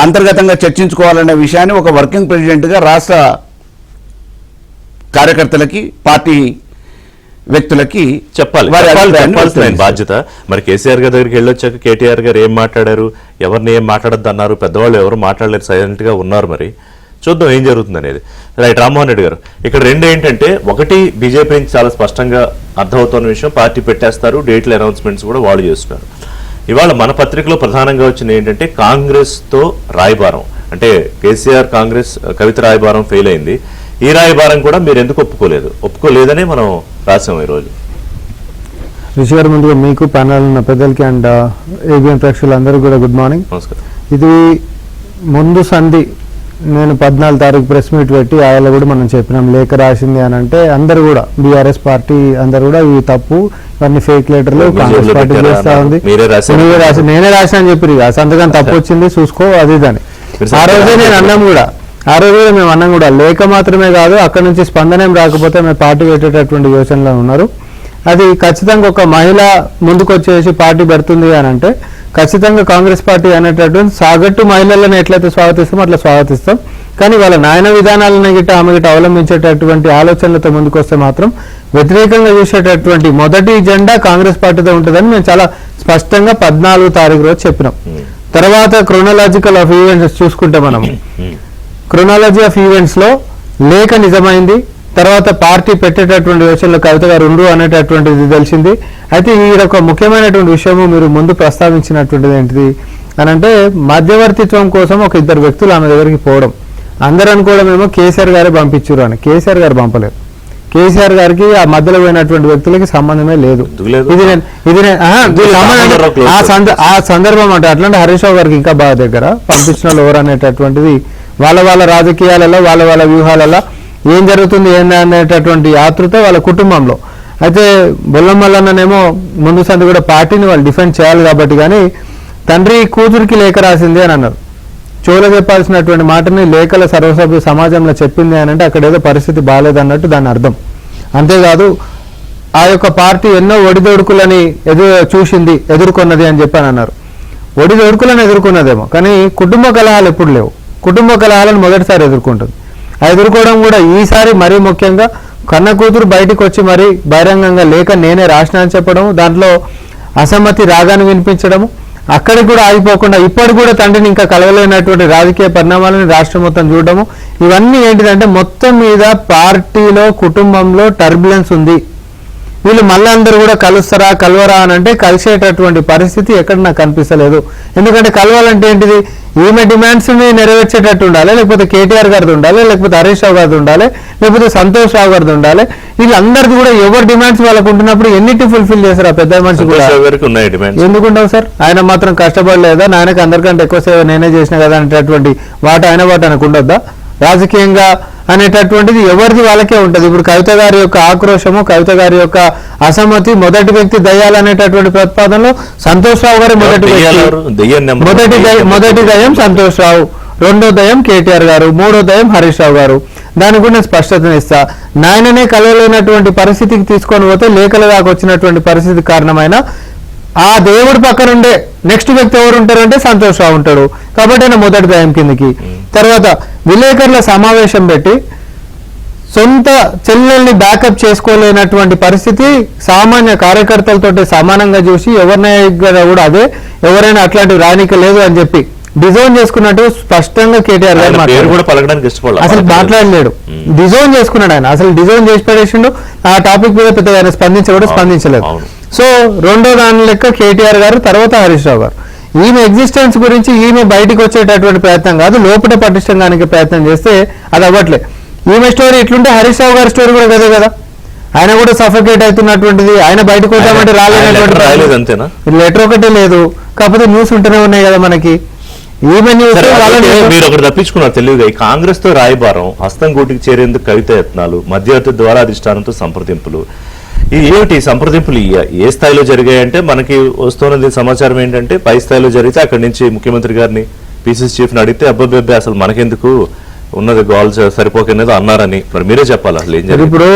అంతర్గతంగా చర్చించుకోవాలనే విషయాన్ని ఒక వర్కింగ్ ప్రెసిడెంట్ గా రాష్ట్ర కార్యకర్తలకి పార్టీ వ్యక్తులకి చెప్పాలి, చెప్పాల్సిన బాధ్యత. మరి కేసీఆర్ గారి దగ్గరికి వెళ్ళొచ్చాక కేటీఆర్ గారు ఏం మాట్లాడారు, ఎవరిని ఏం మాట్లాడద్దు అన్నారు, పెద్దవాళ్ళు ఎవరు మాట్లాడలేరు, సైలెంట్ గా ఉన్నారు. మరి చూద్దాం ఏం జరుగుతుంది అనేది. రైట్, రామ్మోహన్ రెడ్డి గారు, ఇక్కడ రెండు ఏంటంటే, ఒకటి బీజేపీ నుంచి చాలా స్పష్టంగా అర్థమవుతున్న విషయం, పార్టీ పెట్టేస్తారు, డేట్ల అనౌన్స్మెంట్స్ కూడా వాళ్ళు చేస్తున్నారు. ఇవాళ మన పత్రికలో ప్రధానంగా వచ్చింది ఏంటంటే కాంగ్రెస్ తో రాయబారం, అంటే కేసీఆర్ కాంగ్రెస్ కవిత రాయబారం ఫెయిల్ అయింది, ఈ రాయబారం కూడా మీరు ఎందుకు ఒప్పుకోలేదనే మనం రాసాం ఈరోజు. రిషి గారు, ముందుగా మీకు ప్యానల్ ఉన్న పెద్దలకి అండ్ ఏబిఎన్ ప్రేక్షకులందరూ కూడా గుడ్ మార్నింగ్. నమస్కారం. ఇది ముందు సంధి, నేను 14 తారీఖు ప్రెస్ మీట్ పెట్టి ఆయన కూడా మనం చెప్పినాం, లేఖ రాసింది అని అంటే అందరు కూడా బీఆర్ఎస్ పార్టీ అందరు కూడా ఇవి తప్పు, ఇవన్నీ ఫేక్ లెటర్లు కాంగ్రెస్ పార్టీ చేస్తా ఉంది, నేనే రాసిన అని చెప్పి సంతకం తప్పు వచ్చింది చూసుకో అది దాని. ఆ రోజే నేను అన్నాం కూడా, ఆ రోజు మేము అన్నాం కూడా, లేఖ మాత్రమే కాదు అక్కడ నుంచి స్పందన రాకపోతే మేము పార్టీ పెట్టేటటువంటి యోచనలో ఉన్నారు. అది ఖచ్చితంగా ఒక మహిళ ముందుకు వచ్చేసి పార్టీ పెడుతుంది అని అంటే ఖచ్చితంగా కాంగ్రెస్ పార్టీ అనేటటువంటి సాగట్టు మహిళలను ఎట్లయితే స్వాగతిస్తామో అట్లా స్వాగతిస్తాం. కానీ వాళ్ళ నాయన విధానాలను గిట్ట ఆమె గిట్ట అవలంబించేటటువంటి ఆలోచనలతో ముందుకు వస్తే మాత్రం వ్యతిరేకంగా చూసేటటువంటి మొదటి జెండా కాంగ్రెస్ పార్టీతో ఉంటుందని మేము చాలా స్పష్టంగా 14 తారీఖు రోజు చెప్పినాం. తర్వాత క్రోనలాజికల్ ఆఫ్ ఈవెంట్స్ చూసుకుంటే మనం క్రోనాలజీ ఆఫ్ ఈవెంట్స్ లో లేఖ నిజమైంది, తర్వాత పార్టీ పెట్టేటటువంటి యోచనలో కవిత గారు ఉండు అనేటటువంటిది తెలిసింది. అయితే ఈ ఒక ముఖ్యమైనటువంటి విషయము మీరు ముందు ప్రస్తావించినటువంటిది ఏంటిది అని అంటే, మధ్యవర్తిత్వం కోసం ఒక 2 వ్యక్తులు ఆమె దగ్గరికి పోవడం. అందరూ అనుకోవడం ఏమో కేసీఆర్ గారే పంపించారు అని. కేసీఆర్ గారు పంపలేదు. కేసీఆర్ గారికి ఆ మధ్యలో పోయినటువంటి వ్యక్తులకి సంబంధమే లేదు. ఆ సందర్భం అంటే అట్లాంటి హరీష్ రావు గారికి ఇంకా బాగా దగ్గర పంపించిన వాళ్ళు ఎవరు అనేటటువంటిది వాళ్ళ రాజకీయాలలో వాళ్ళ వ్యూహాలలో ఏం జరుగుతుంది ఏంది అనేటటువంటి ఆతృత వాళ్ళ కుటుంబంలో. అయితే బొల్లమల్లనేమో ముందు సంది కూడా పార్టీని వాళ్ళు డిఫెండ్ చేయాలి కాబట్టి, కానీ తండ్రి కూతురికి లేఖ రాసింది అని అన్నారు. చెవులో చెప్పాల్సినటువంటి మాటని లేఖల సర్వసభ్య సమాజంలో చెప్పింది అని అంటే అక్కడ ఏదో పరిస్థితి బాగాలేదన్నట్టు దాని అర్థం. అంతేకాదు ఆ యొక్క పార్టీ ఎన్నో ఒడిదొడుకులని ఎదుర్కొన్నది అని చెప్పని అన్నారు. ఒడిదొడుకులను ఎదుర్కొన్నదేమో, కానీ కుటుంబ కలహాలు ఎప్పుడు లేవు. కుటుంబ కలహాలను మొదటిసారి ఎదుర్కొంటుంది. ఆ ఎదుర్కోవడం కూడా ఈసారి మరీ ముఖ్యంగా కన్న కూతురు బయటకు వచ్చి మరీ బహిరంగంగా లేక నేనే రాసిన అని చెప్పడము, దాంట్లో అసమ్మతి రాగాన్ని వినిపించడము, అక్కడికి కూడా ఆగిపోకుండా ఇప్పటికి కూడా తండ్రిని ఇంకా కలవలేనటువంటి రాజకీయ పరిణామాలను రాష్ట్రం మొత్తం చూడడము, ఇవన్నీ ఏంటిదంటే మొత్తం మీద పార్టీలో కుటుంబంలో టర్బులెన్స్ ఉంది. వీళ్ళు మళ్ళీ అందరూ కూడా కలుస్తారా కలవరా అని అంటే కలిసేటటువంటి పరిస్థితి ఎక్కడ నాకు కనిపిస్తలేదు. ఎందుకంటే కలవాలంటే ఏంటిది, ఈమె డిమాండ్స్ ని నెరవేర్చేటట్టు ఉండాలి, లేకపోతే కేటీఆర్ గారిది ఉండాలి, లేకపోతే హరీష్ రావు గారిది ఉండాలి, లేకపోతే సంతోష్ రావు గారిది ఉండాలి. వీళ్ళందరిది కూడా ఎవరు డిమాండ్స్ వాళ్ళకు ఉంటున్నప్పుడు ఎన్నిటి ఫుల్ఫిల్ చేస్తారు ఆ పెద్ద మనిషి కూడా? ఎందుకుంటావు సార్, ఆయన మాత్రం కష్టపడలేదా, నాయనకు అందరికంటే ఎక్కువ సేవ నేనే చేసిన కదా అనేటటువంటి ఆయన ఆయనకు ఉండొద్దా? రాజకీయంగా అనేటటువంటిది ఎవరిది వాళ్ళకే ఉంటది. ఇప్పుడు కవిత గారి యొక్క ఆక్రోశము, కవిత గారి యొక్క అసమ్మతి, మొదటి వ్యక్తి దయ్యాలనేటటువంటి ప్రతిపాదనలో సంతోష్ రావు గారు మొదటి దయ్యం సంతోష్ రావు, రెండో దయ్యం కేటీఆర్ గారు, మూడో దయ్యం హరీష్ రావు గారు. దానికి కూడా నేను స్పష్టతనిస్తా. నాయననే కలవలేనటువంటి పరిస్థితికి తీసుకొని పోతే లేఖల దాకా వచ్చినటువంటి పరిస్థితి కారణమైన ఆ దేవుడి పక్కనుండే నెక్స్ట్ వ్యక్తి ఎవరు ఉంటారంటే సంతోష్ రావు ఉంటాడు. కాబట్టి ఆయన మొదటి దయం కిందికి. తర్వాత విలేకరుల సమావేశం పెట్టి సొంత చెల్లెల్ని బ్యాకప్ చేసుకోలేనటువంటి పరిస్థితి సామాన్య కార్యకర్తలతో సమానంగా చూసి ఎవరినైనా కూడా అదే ఎవరైనా అట్లాంటివి రానిక లేదు అని చెప్పి డిజైన్ చేసుకున్నట్టు స్పష్టంగా కేటీఆర్ గారు అసలు మాట్లాడలేడు. డిజైన్ చేసుకున్నాడు ఆయన, అసలు డిజైన్ చేసి పడేసిండు. ఆ టాపిక్ మీద పెద్దగా ఆయన స్పందించలేదు. సో రెండో దాని లెక్క కేటీఆర్ గారు, తర్వాత హరీష్ రావు గారు. ఈమె ఎగ్జిస్టెన్స్ గురించి ఈమె బయటకు వచ్చేటటువంటి ప్రయత్నం కాదు, లోపల పటిష్టంగానికి ప్రయత్నం చేస్తే అది అవ్వట్లే. ఈమె స్టోరీ ఇట్లుంటే హరీష్ రావు గారి స్టోరీ కూడా కదే కదా, ఆయన కూడా సఫోకేట్ అవుతున్నటువంటిది. ఆయన బయటకు వద్దామంటే రాలేనటువంటి లెటర్ ఒకటే లేదు, కాకపోతే న్యూస్ ఉంటూనే ఉన్నాయి కదా మనకి. ఈమె న్యూస్ మీరు ఒకటి తప్పించుకున్నారు తెలియదు. కాంగ్రెస్ తో రాయబారం, హస్తం గూటికి చేరేందుకు కవిత యత్నాలు, మధ్యవర్తి ద్వారా అధిష్టానంతో సంప్రదింపులు. ఏమిటి సంప్రదింపులు ఏ స్థాయిలో జరిగాయంటే మనకి వస్తున్నది సమాచారం ఏంటంటే పై స్థాయిలో జరిగితే అక్కడి నుంచి ముఖ్యమంత్రి గారిని పిసిసి చీఫ్ ని అడిగితే అబ్బాబ్బే అసలు మనకెందుకు ఉన్నది గోల్ సరిపోకనేది అన్నారని. మరి మీరే చెప్పాలి అసలు ఏం జరిగింది. ఇప్పుడు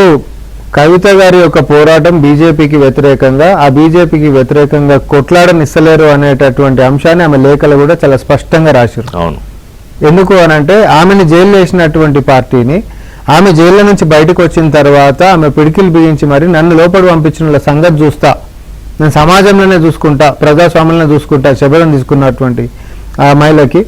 కవిత గారి యొక్క పోరాటం బీజేపీకి వ్యతిరేకంగా, ఆ బీజేపీకి వ్యతిరేకంగా కొట్లాడనిస్తలేరు అనేటటువంటి అంశాన్ని ఆమె లేఖలు కూడా చాలా స్పష్టంగా రాశారు. అవును, ఎందుకు అనంటే ఆమెను జైలు వేసినటువంటి పార్టీని, ఆమె జైల్లో నుంచి బయటకు వచ్చిన తర్వాత ఆమె పిడికిలు బిగించి మరి నన్ను లోపల పంపించిన సంగతి చూస్తా, నేను సమాజంలోనే చూసుకుంటా, ప్రజాస్వామ్యంలో చూసుకుంటా శబరం తీసుకున్నటువంటి ఆ మహిళకి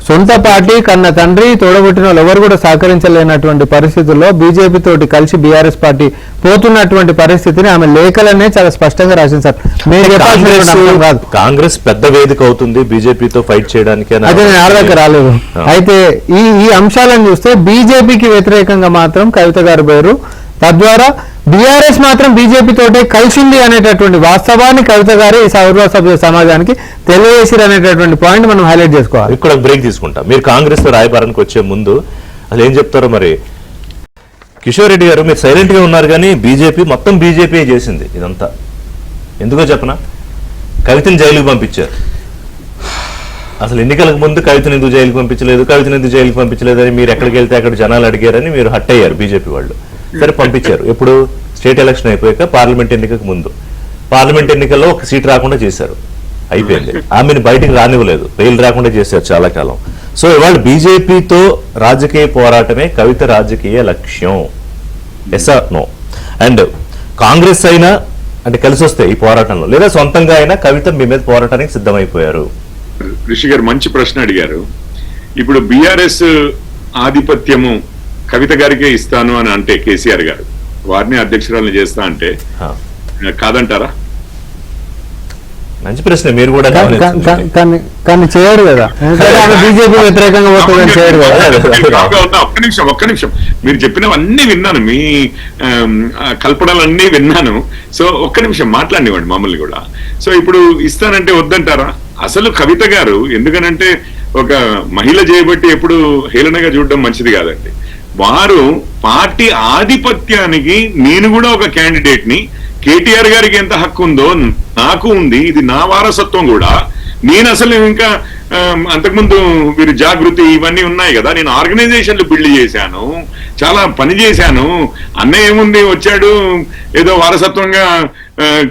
సొంత పార్టీ కన్న తండ్రి తోడబుట్టిన వాళ్ళు ఎవరు కూడా సహకరించలేనటువంటి పరిస్థితుల్లో బీజేపీ తోటి కలిసి బీఆర్ఎస్ పార్టీ పోతున్నటువంటి పరిస్థితిని ఆమె లేఖలనే చాలా స్పష్టంగా రాసింది సార్. కాదు కాంగ్రెస్ పెద్ద వేదిక అవుతుంది బీజేపీతో ఫైట్ చేయడానికి, అదే నేను ఆడదాకా రాలేదు. అయితే ఈ అంశాలను చూస్తే బీజేపీకి వ్యతిరేకంగా మాత్రం కవిత గారు పేరు, తద్వారా బీఆర్ఎస్ మాత్రం బీజేపీ తోటే కలిసింది అనేటటువంటి వాస్తవాన్ని కవిత గారు ఈ సభ్య సమాజానికి తెలియజేసిరు అనేటటువంటి పాయింట్ మనం హైలైట్ చేసుకోవాలి. ఇక్కడ బ్రేక్ తీసుకుంటాం. మీరు కాంగ్రెస్ తో రాయబారానికి వచ్చే ముందు అసలు ఏం చెప్తారో మరి. కిషోర్ రెడ్డి గారు, మీరు సైలెంట్ గా ఉన్నారు కానీ బీజేపీ మొత్తం బీజేపీ చేసింది ఇదంతా. ఎందుకో చెప్పనా, కవితని జైలుకి పంపించారు. అసలు ఎన్నికలకు ముందు కవితను ఎందుకు జైలుకి పంపించలేదు, కవితను ఎందుకు జైలుకి పంపించలేదు అని మీరు ఎక్కడికి వెళ్తే అక్కడ జనాలు అడిగారని మీరు హట్ అయ్యారు బీజేపీ వాళ్ళు. సరే పంపించారు. ఎప్పుడు స్టేట్ ఎలక్షన్ అయిపోయాక పార్లమెంట్ ఎన్నికకు ముందు. పార్లమెంట్ ఎన్నికల్లో ఒక సీట్ రాకుండా చేశారు, అయిపోయింది. ఆమెను బయటికి రానివ్వలేదు, బెయిల్ రాకుండా చేశారు చాలా కాలం. సో ఇవాళ బీజేపీతో రాజకీయ పోరాటమే కవిత రాజకీయ లక్ష్యం. Yes or no? And Congress అయినా అంటే కలిసి వస్తే ఈ పోరాటంలో, లేదా సొంతంగా అయినా కవిత మీ మీద పోరాటానికి సిద్ధమైపోయారు. రిషి గారు మంచి ప్రశ్న అడిగారు. ఇప్పుడు బీఆర్ఎస్ ఆధిపత్యము కవిత గారికే ఇస్తాను అని అంటే కేసీఆర్ గారు వారిని అధ్యక్షురాలను చేస్తా అంటే కాదంటారా? మంచి ప్రశ్న. మీరు కూడా కానీ చేయడు కదా, బీజేపీ వ్యతిరేకంగా చేయడు కదా. ఒక్క నిమిషం మీరు చెప్పినవన్నీ విన్నాను, మీ కల్పనలన్నీ విన్నాను. సో ఒక్క నిమిషం మాట్లాడినివ్వండి మమ్మల్ని కూడా. సో ఇప్పుడు ఇస్తానంటే వద్దంటారా? అసలు కవిత గారు ఎందుకనంటే ఒక మహిళ చేయబట్టి ఎప్పుడు హేళనగా చూడడం మంచిది కాదండి. వారు పార్టీ ఆధిపత్యానికి నేను కూడా ఒక క్యాండిడేట్ ని, కేటీఆర్ గారికి ఎంత హక్కు ఉందో నాకు ఉంది, ఇది నా వారసత్వం కూడా. నేను అసలు ఇంకా అంతకుముందు వీరు జాగృతి ఇవన్నీ ఉన్నాయి కదా, నేను ఆర్గనైజేషన్లు బిల్డ్ చేశాను, చాలా పని చేశాను. అన్నయ్య ఏముంది, వచ్చాడు ఏదో వారసత్వంగా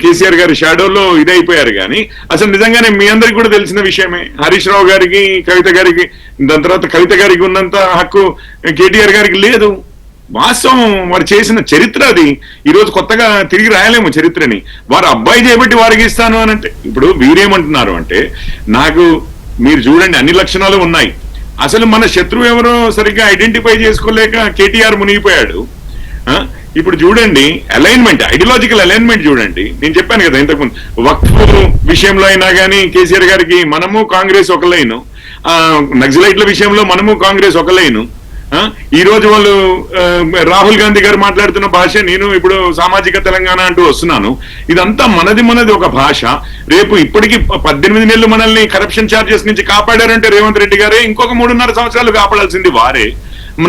కేసీఆర్ గారి షాడోలో ఇదైపోయారు. కానీ అసలు నిజంగానే మీ అందరికి కూడా తెలిసిన విషయమే, హరీష్ రావు గారికి కవిత గారికి, దాని తర్వాత కవిత గారికి ఉన్నంత హక్కు కేటీఆర్ గారికి లేదు. వాస్తవం వారు చేసిన చరిత్ర అది. ఈ రోజు కొత్తగా తిరిగి రాయలేము చరిత్రని. వారు అబ్బాయి చేయబట్టి వారికి ఇస్తాను అని అంటే, ఇప్పుడు వీరేమంటున్నారు అంటే, నాకు మీరు చూడండి అన్ని లక్షణాలు ఉన్నాయి, అసలు మన శత్రువు ఎవరో సరిగ్గా ఐడెంటిఫై చేసుకోలేక కేటీఆర్ మునిగిపోయాడు. ఇప్పుడు చూడండి అలైన్మెంట్, ఐడియాలజికల్ అలైన్మెంట్ చూడండి. నేను చెప్పాను కదా ఇంతకుముందు, వక్ఫ్ విషయంలో అయినా కానీ కేసీఆర్ గారికి మనము కాంగ్రెస్ ఒక లైను, నక్సలైట్ల విషయంలో మనము కాంగ్రెస్ ఒక లైను. ఈ రోజు వాళ్ళు రాహుల్ గాంధీ గారు మాట్లాడుతున్న భాష, నేను ఇప్పుడు సామాజిక తెలంగాణ అంటూ వస్తున్నాను. ఇదంతా మనది ఒక భాష. రేపు ఇప్పటికి 18 నెలలు మనల్ని కరప్షన్ ఛార్జెస్ నుంచి కాపాడారంటే రేవంత్ రెడ్డి గారే, ఇంకొక 3.5 సంవత్సరాలు కాపాడాల్సింది వారే.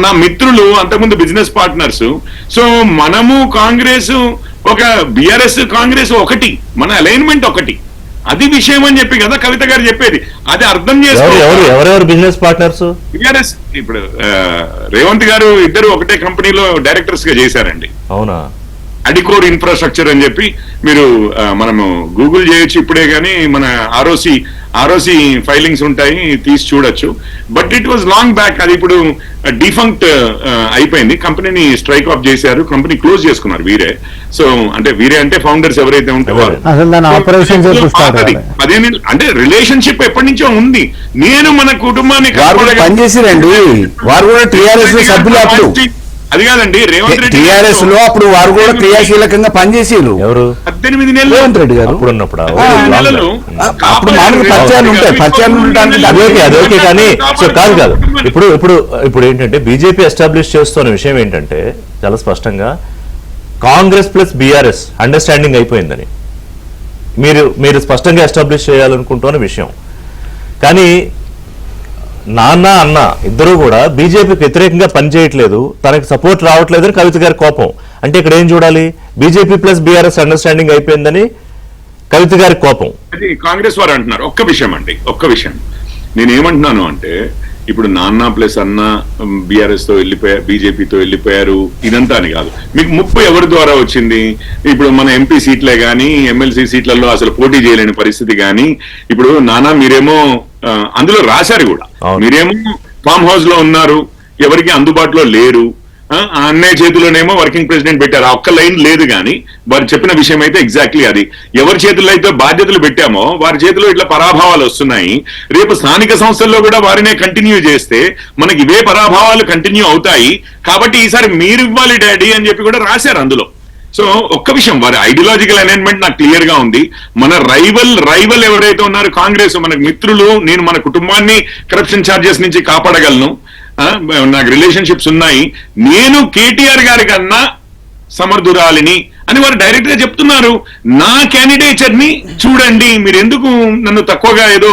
నా మిత్రులు అంతకుముందు బిజినెస్ పార్ట్నర్స్. సో మనము కాంగ్రెస్ ఒక బీఆర్ఎస్ కాంగ్రెస్ ఒకటి, మన అలైన్మెంట్ ఒకటి, అది విషయం అని చెప్పి కదా కవిత గారు చెప్పేది. అది అర్థం ఎవరెవరు బిజినెస్ పార్ట్నర్స్? బీఆర్ఎస్ ఇప్పుడు రేవంత్ గారు ఇద్దరు ఒకటే కంపెనీలో డైరెక్టర్స్ గా చేశారండి. అవునా? అడికోర్ ఇన్ఫ్రాస్ట్రక్చర్ అని చెప్పి మీరు మనము గూగుల్ చేయొచ్చు ఇప్పుడే, కానీ మన ఆర్ఓసి ఫైలింగ్స్ ఉంటాయి, తీసి చూడొచ్చు. But it was long back. అది ఇప్పుడు డిఫంక్ట్ అయిపోయింది, కంపెనీని స్ట్రైక్ ఆఫ్ చేశారు, కంపెనీ క్లోజ్ చేసుకున్నారు వీరే. సో అంటే వీరే అంటే ఫౌండర్స్ ఎవరైతే ఉంటారో, అంటే రిలేషన్షిప్ ఎప్పటి నుంచో ఉంది. నేను మన కుటుంబాన్ని పనిచేసిరండి, వారు కూడా టీఆర్ఎస్ సభ్యులు. అప్పుడు అది కాదండి, రేవంత్ రెడ్డి టీఆర్ఎస్ లో అప్పుడు వారు కూడా క్రియాశీలకంగా పనిచేసారు. ఎవరు? 18 నెలలు రేవంత్ రెడ్డి గారు అప్పుడు ఉన్నప్పుడు అప్పుడు మామూలు పరిచయాలు ఉంటాయి, పరిచయాలు ఉండడానికి అదొకే. కానీ సో కాదు ఇప్పుడు ఇప్పుడు ఇప్పుడు ఏంటంటే బీజేపీ ఎస్టాబ్లిష్ చేస్తున్న విషయం ఏంటంటే చాలా స్పష్టంగా కాంగ్రెస్ ప్లస్ బీఆర్ఎస్ అండర్స్టాండింగ్ అయిపోయిందని మీరు స్పష్టంగా ఎస్టాబ్లిష్ చేయాలనుకుంటున్న విషయం. కానీ నాన్న అన్న ఇద్దరు కూడా బీజేపీకి వ్యతిరేకంగా పనిచేయట్లేదు, తనకి సపోర్ట్ రావట్లేదు అని కవిత గారి కోపం. అంటే ఇక్కడ ఏం చూడాలి? బీజేపీ ప్లస్ బీఆర్ఎస్ అండర్స్టాండింగ్ అయిపోయిందని కవిత గారి కోపం. అది కాంగ్రెస్ వారు అంటున్నారు. ఒక్క విషయం నేనేమంటున్నాను అంటే, ఇప్పుడు నాన్న ప్లస్ అన్న బీఆర్ఎస్ తో వెళ్ళిపోయారు, బీజేపీతో వెళ్ళిపోయారు, ఇదంతా అని కాదు. మీకు 30 ఎవరి ద్వారా వచ్చింది? ఇప్పుడు మన ఎంపీ సీట్లే కానీ ఎమ్మెల్సీ సీట్లలో అసలు పోటీ చేయలేని పరిస్థితి. కానీ ఇప్పుడు నాన్న మీరేమో అందులో రాశారు కూడా, మీరేమో ఫామ్ హౌస్ లో ఉన్నారు, ఎవరికి అందుబాటులో లేరు, అన్నయ్య చేతిలోనేమో వర్కింగ్ ప్రెసిడెంట్ పెట్టారు. ఆ ఒక్క లైన్ లేదు, కానీ వారు చెప్పిన విషయం అయితే ఎగ్జాక్ట్లీ అది. ఎవరి చేతుల్లో అయితే బాధ్యతలు పెట్టామో వారి చేతిలో ఇట్లా పరాభావాలు వస్తున్నాయి. రేపు స్థానిక సంస్థల్లో కూడా వారినే కంటిన్యూ చేస్తే మనకి ఇవే పరాభావాలు కంటిన్యూ అవుతాయి. కాబట్టి ఈసారి మీరు ఇవ్వాలి డాడీ అని చెప్పి కూడా రాశారు అందులో. సో ఒక్క విషయం, వారి ఐడియాలజికల్ అలైన్మెంట్ నాకు క్లియర్ గా ఉంది. మన రైవల్ ఎవరైతే ఉన్నారో కాంగ్రెస్, మనకు మిత్రులు, నేను మన కుటుంబాన్ని కరప్షన్ ఛార్జెస్ నుంచి కాపాడగలను, నాకు రిలేషన్షిప్స్ ఉన్నాయి, నేను కేటీఆర్ గారి కన్నా సమర్థురాలిని అని వారు డైరెక్ట్ గా చెప్తున్నారు. నా క్యాండిడేచర్ ని చూడండి, మీరు ఎందుకు నన్ను తక్కువగా ఏదో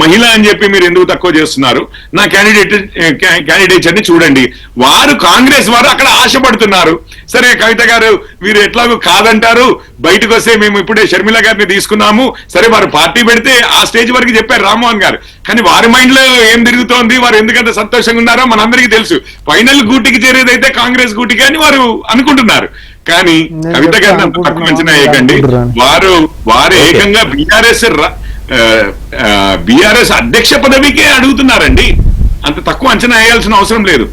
మహిళ అని చెప్పి మీరు ఎందుకు తక్కువ చేస్తున్నారు? నా క్యాండిడేచర్ ని చూడండి. వారు కాంగ్రెస్ వారు అక్కడ ఆశపడుతున్నారు. సరే కవిత గారు వీరు ఎట్లాగో కాదంటారు, బయటకు వస్తే మేము ఇప్పుడే షర్మిల గారిని తీసుకున్నాము, సరే వారు పార్టీ పెడితే ఆ స్టేజ్ వరకు చెప్పారు రామ్మోహన్ గారు. కానీ వారి మైండ్ లో ఏం తిరుగుతోంది, వారు ఎందుకంత సంతోషంగా ఉన్నారో మనందరికీ తెలుసు. ఫైనల్ గూటికి చేరేదైతే కాంగ్రెస్ గూటికి అని వారు అనుకుంటున్నారు. కానీ కవిత గారిని అంత తక్కువ అంచనా వేయకండి. వారు ఏకంగా బీఆర్ఎస్ అధ్యక్ష పదవికే అడుగుతున్నారండి. అంత తక్కువ అంచనా వేయాల్సిన అవసరం లేదు.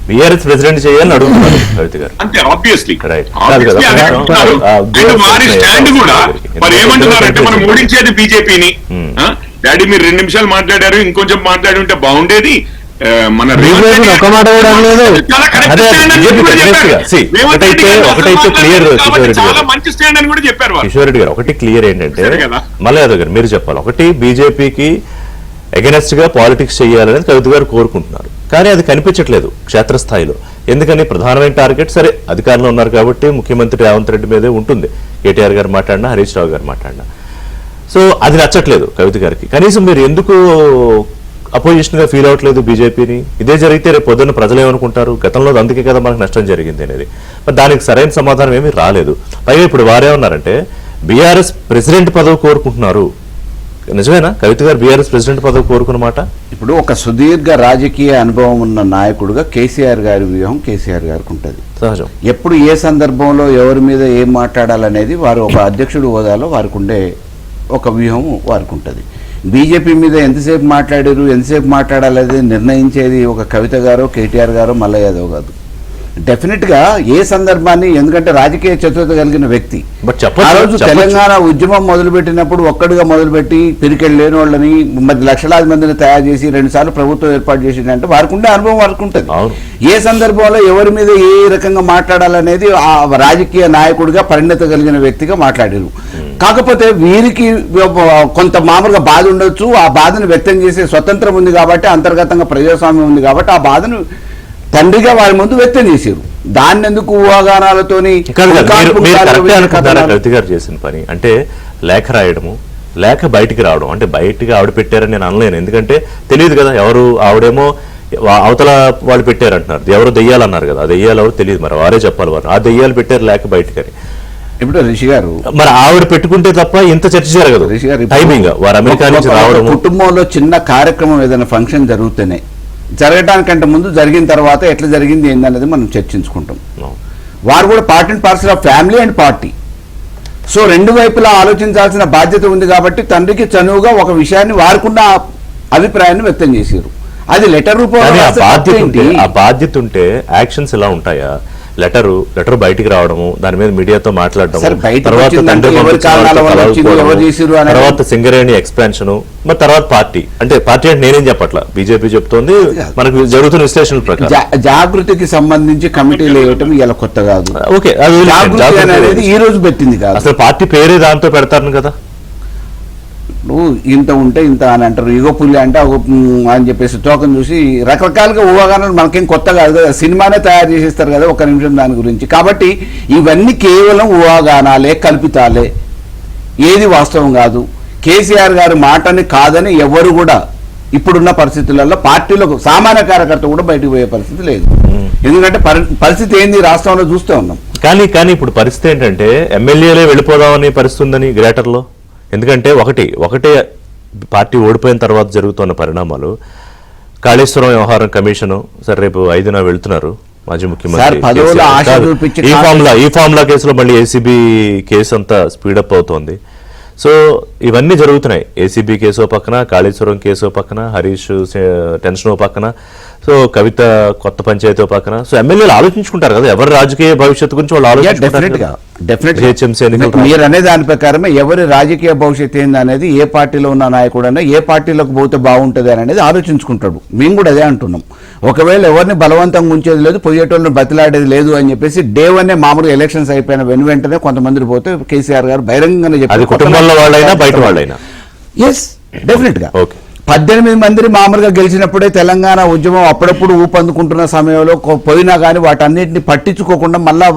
బీఆర్ఎస్ ప్రెసిడెంట్ చేయాలని అడుగుతున్నారు కవిత గారు. అంతే ఆబ్వియస్లీ. వారి స్టాండ్ కూడా మరి ఏమంటున్నారంటే, మనం ఓడించేది బీజేపీని. డాడీ మీరు 2 నిమిషాలు మాట్లాడారు, ఇంకొంచెం మాట్లాడి ఉంటే బాగుండేది. మన కిషోర్ రెడ్డి గారు ఒకటి క్లియర్ ఏంటంటే, మళ్ళీ యాదవ్ గారు మీరు చెప్పాలి. ఒకటి బీజేపీకి అగెనెస్ట్ గా పాలిటిక్స్ చేయాలనేది కవిత గారు కోరుకుంటున్నారు, కానీ అది కనిపించట్లేదు క్షేత్రస్థాయిలో. ఎందుకని? ప్రధానమైన టార్గెట్ సరే అధికారంలో ఉన్నారు కాబట్టి ముఖ్యమంత్రి రేవంత్ రెడ్డి మీదే ఉంటుంది. కేటీఆర్ గారు మాట్లాడినా, హరీష్ రావు గారు మాట్లాడినా. సో అది నచ్చట్లేదు కవిత గారికి. కనీసం మీరు ఎందుకు అపోజిషన్ గా ఫీల్ అవ్వట్లేదు బీజేపీని? ఇదే జరిగితే రేపు పొద్దున్న ప్రజలు ఏమనుకుంటారు? గతంలో అందుకే కదా మనకు నష్టం జరిగింది అనేది. మరి దానికి సరైన సమాధానం ఏమీ రాలేదు. పైగా ఇప్పుడు వారే ఉన్నారంటే బీఆర్ఎస్ ప్రెసిడెంట్ పదవి కోరుకుంటున్నారు. నిజమేనా కవిత గారు బీఆర్ఎస్ ప్రెసిడెంట్ పదవి కోరుకున్నమాట? ఇప్పుడు ఒక సుదీర్ఘ రాజకీయ అనుభవం ఉన్న నాయకుడుగా కేసీఆర్ గారి వ్యూహం కేసీఆర్ గారికి ఉంటుంది. సహజం. ఎప్పుడు ఏ సందర్భంలో ఎవరి మీద ఏం మాట్లాడాలనేది వారు ఒక అధ్యక్షుడు హోదాలో వారికి ఉండే ఒక వ్యూహం వారికి ఉంటుంది. బీజేపీ మీద ఎంతసేపు మాట్లాడారు, ఎంతసేపు మాట్లాడాలనేది నిర్ణయించేది ఒక కవిత గారో కేటీఆర్ గారో మల్ల యాదవ్ కాదు. డెఫినెట్ గా ఏ సందర్భాన్ని, ఎందుకంటే రాజకీయ చతురత కలిగిన వ్యక్తి బట్ ఆ రోజు చెప్పచ్చు తెలంగాణ ఉద్యమం మొదలుపెట్టినప్పుడు ఒక్కడిగా మొదలుపెట్టి పిరికెళ్ళి లేని వాళ్ళని మరి లక్షలాది మందిని తయారు చేసి 2 సార్లు ప్రభుత్వం ఏర్పాటు చేసిందంటే వారికి ఉండే అనుభవం వారికి ఉంటుంది. అవును. ఏ సందర్భంలో ఎవరి మీద ఏ రకంగా మాట్లాడాలనేది ఆ రాజకీయ నాయకుడిగా పరిణత కలిగిన వ్యక్తిగా మాట్లాడారు. కాకపోతే వీరికి కొంత మామూలుగా బాధ ఉండొచ్చు, ఆ బాధను వ్యక్తం చేసే స్వతంత్రం ఉంది కాబట్టి, అంతర్గతంగా ప్రజాస్వామ్యం ఉంది కాబట్టి ఆ బాధను తండ్రిగా వారి ముందు వ్యక్తం చేశారు. దాన్ని ఎందుకు ఊహాగానాలతోని కవిత గారు చేసిన పని అంటే లేఖ రాయడము, లేఖ బయటికి రావడం, అంటే బయటికి ఆవిడ పెట్టారని నేను అనలేను, ఎందుకంటే తెలియదు కదా ఎవరు. ఆవిడేమో అవతల వాళ్ళు పెట్టారంటున్నారు, ఎవరు దెయ్యాలన్నారు కదా, ఆ దెయ్యాలు ఎవరు తెలియదు, మరి వారే చెప్పాలి వారు ఆ దెయ్యాలు పెట్టారు లేఖ బయటికని. ఇప్పుడు రిషి గారు మరి ఆవిడ పెట్టుకుంటే తప్ప ఇంత చర్చ జరగదు. రిషి గారు టైమింగ్ వారు అమెరికా నుంచి రావడం, కుటుంబంలో చిన్న కార్యక్రమం ఏదైనా ఫంక్షన్ జరుగుతూనే జరగడానికంటే ముందు జరిగిన తర్వాత ఎట్లా జరిగింది ఏందనేది మనం చర్చించుకుంటాం. వారు కూడా part and parcel of family and party. So రెండు వైపులా ఆలోచించాల్సిన బాధ్యత ఉంది కాబట్టి తండ్రికి చనువుగా ఒక విషయాన్ని వారికున్న అభిప్రాయాన్ని వ్యక్తం చేశారు. అది లెటర్ రూపంలో ఆ బాధ్యత ఉంటే యాక్షన్స్ ఇలా ఉంటాయా? లెటర్ బయటికి రావడము, దాని మీద మీడియాతో మాట్లాడడం, తర్వాత సింగరేణి ఎక్స్పాన్షన్, మరి తర్వాత పార్టీ అంటే నేనేం చెప్పట్లా, బీజేపీ చెప్తోంది, మనకు జరుగుతున్న విశ్లేషణ ప్రకారం జాగృతికి సంబంధించి కమిటీలు వేయటం ఇలా కొత్త కాదు. ఓకే, అనేది ఈ రోజు పెట్టింది కాదు, అసలు పార్టీ పేరే దాంతో పెడతారు కదా. నువ్వు ఇంత ఉంటే ఇంత అని అంటారు, ఇగో పుల్లి అంటే అని చెప్పేసి తోకం చూసి రకరకాలుగా ఊహాగానాలు మనకేం కొత్త కాదు కదా, సినిమానే తయారు చేసేస్తారు కదా ఒక నిమిషం దాని గురించి. కాబట్టి ఇవన్నీ కేవలం ఊహాగానాలే, కల్పితాలే, ఏది వాస్తవం కాదు. కేసీఆర్ గారి మాటని కాదని ఎవరు కూడా ఇప్పుడున్న పరిస్థితులలో పార్టీలో సామాన్య కార్యకర్త కూడా బయటకు పోయే పరిస్థితి లేదు. ఎందుకంటే పరిస్థితి ఏంది రాష్ట్రంలో చూస్తూ ఉన్నాం. కానీ ఇప్పుడు పరిస్థితి ఏంటంటే ఎమ్మెల్యేలే వెళ్ళిపోదామని పరిస్థితి ఉందని గ్రేటర్లో. ఎందుకంటే ఒకటే పార్టీ ఓడిపోయిన తర్వాత జరుగుతున్న పరిణామాలు. కాళేశ్వరం వ్యవహారం కమిషను సరే రేపు 5న వెళ్తున్నారు మాజీ ముఖ్యమంత్రి. ఈ ఫార్ములా కేసులో మళ్ళీ ఏసీబీ కేసు అంతా స్పీడప్ అవుతోంది. సో ఇవన్నీ జరుగుతున్నాయి. ఏసీబీ కేసు పక్కన, కాళేశ్వరం కేసు పక్కన, హరీష్ టెన్షన్ పక్కన, సో కవిత కొత్త పంచాయతీ పక్కన. సో ఎమ్మెల్యేలు ఆలోచించుకుంటారు కదా ఎవరి రాజకీయ భవిష్యత్తు గురించి వాళ్ళు ఆలోచించుకుంటారు. మీరు అనే దాని ప్రకారమే ఎవరి రాజకీయ భవిష్యత్తు ఏంది అనేది, ఏ పార్టీలో ఉన్న నాయకుడైనా ఏ పార్టీలోకి పోతే బాగుంటుంది అనేది ఆలోచించుకుంటాడు. మేము కూడా అదే అంటున్నాం. ఒకవేళ ఎవరిని బలవంతంగా ఉంచేది లేదు, పోయేటోళ్ళని బతిలాడేది లేదు అని చెప్పేసి డే 1 మామూలుగా ఎలక్షన్స్ అయిపోయిన వెంటనే కొంతమంది పోతే కేసీఆర్ గారు బహిరంగంగానే చెప్పారు, కుటుంబంలో వాళ్ళైనా బయట వాళ్ళైనా. ఎస్, డెఫినెట్ గా 18 మంది మామూలుగా గెలిచినప్పుడే తెలంగాణ ఉద్యమం అప్పుడప్పుడు ఊపందుకుంటున్న సమయంలో పోయినా కానీ వాటన్నిటిని పట్టించుకోకుండా మళ్ళా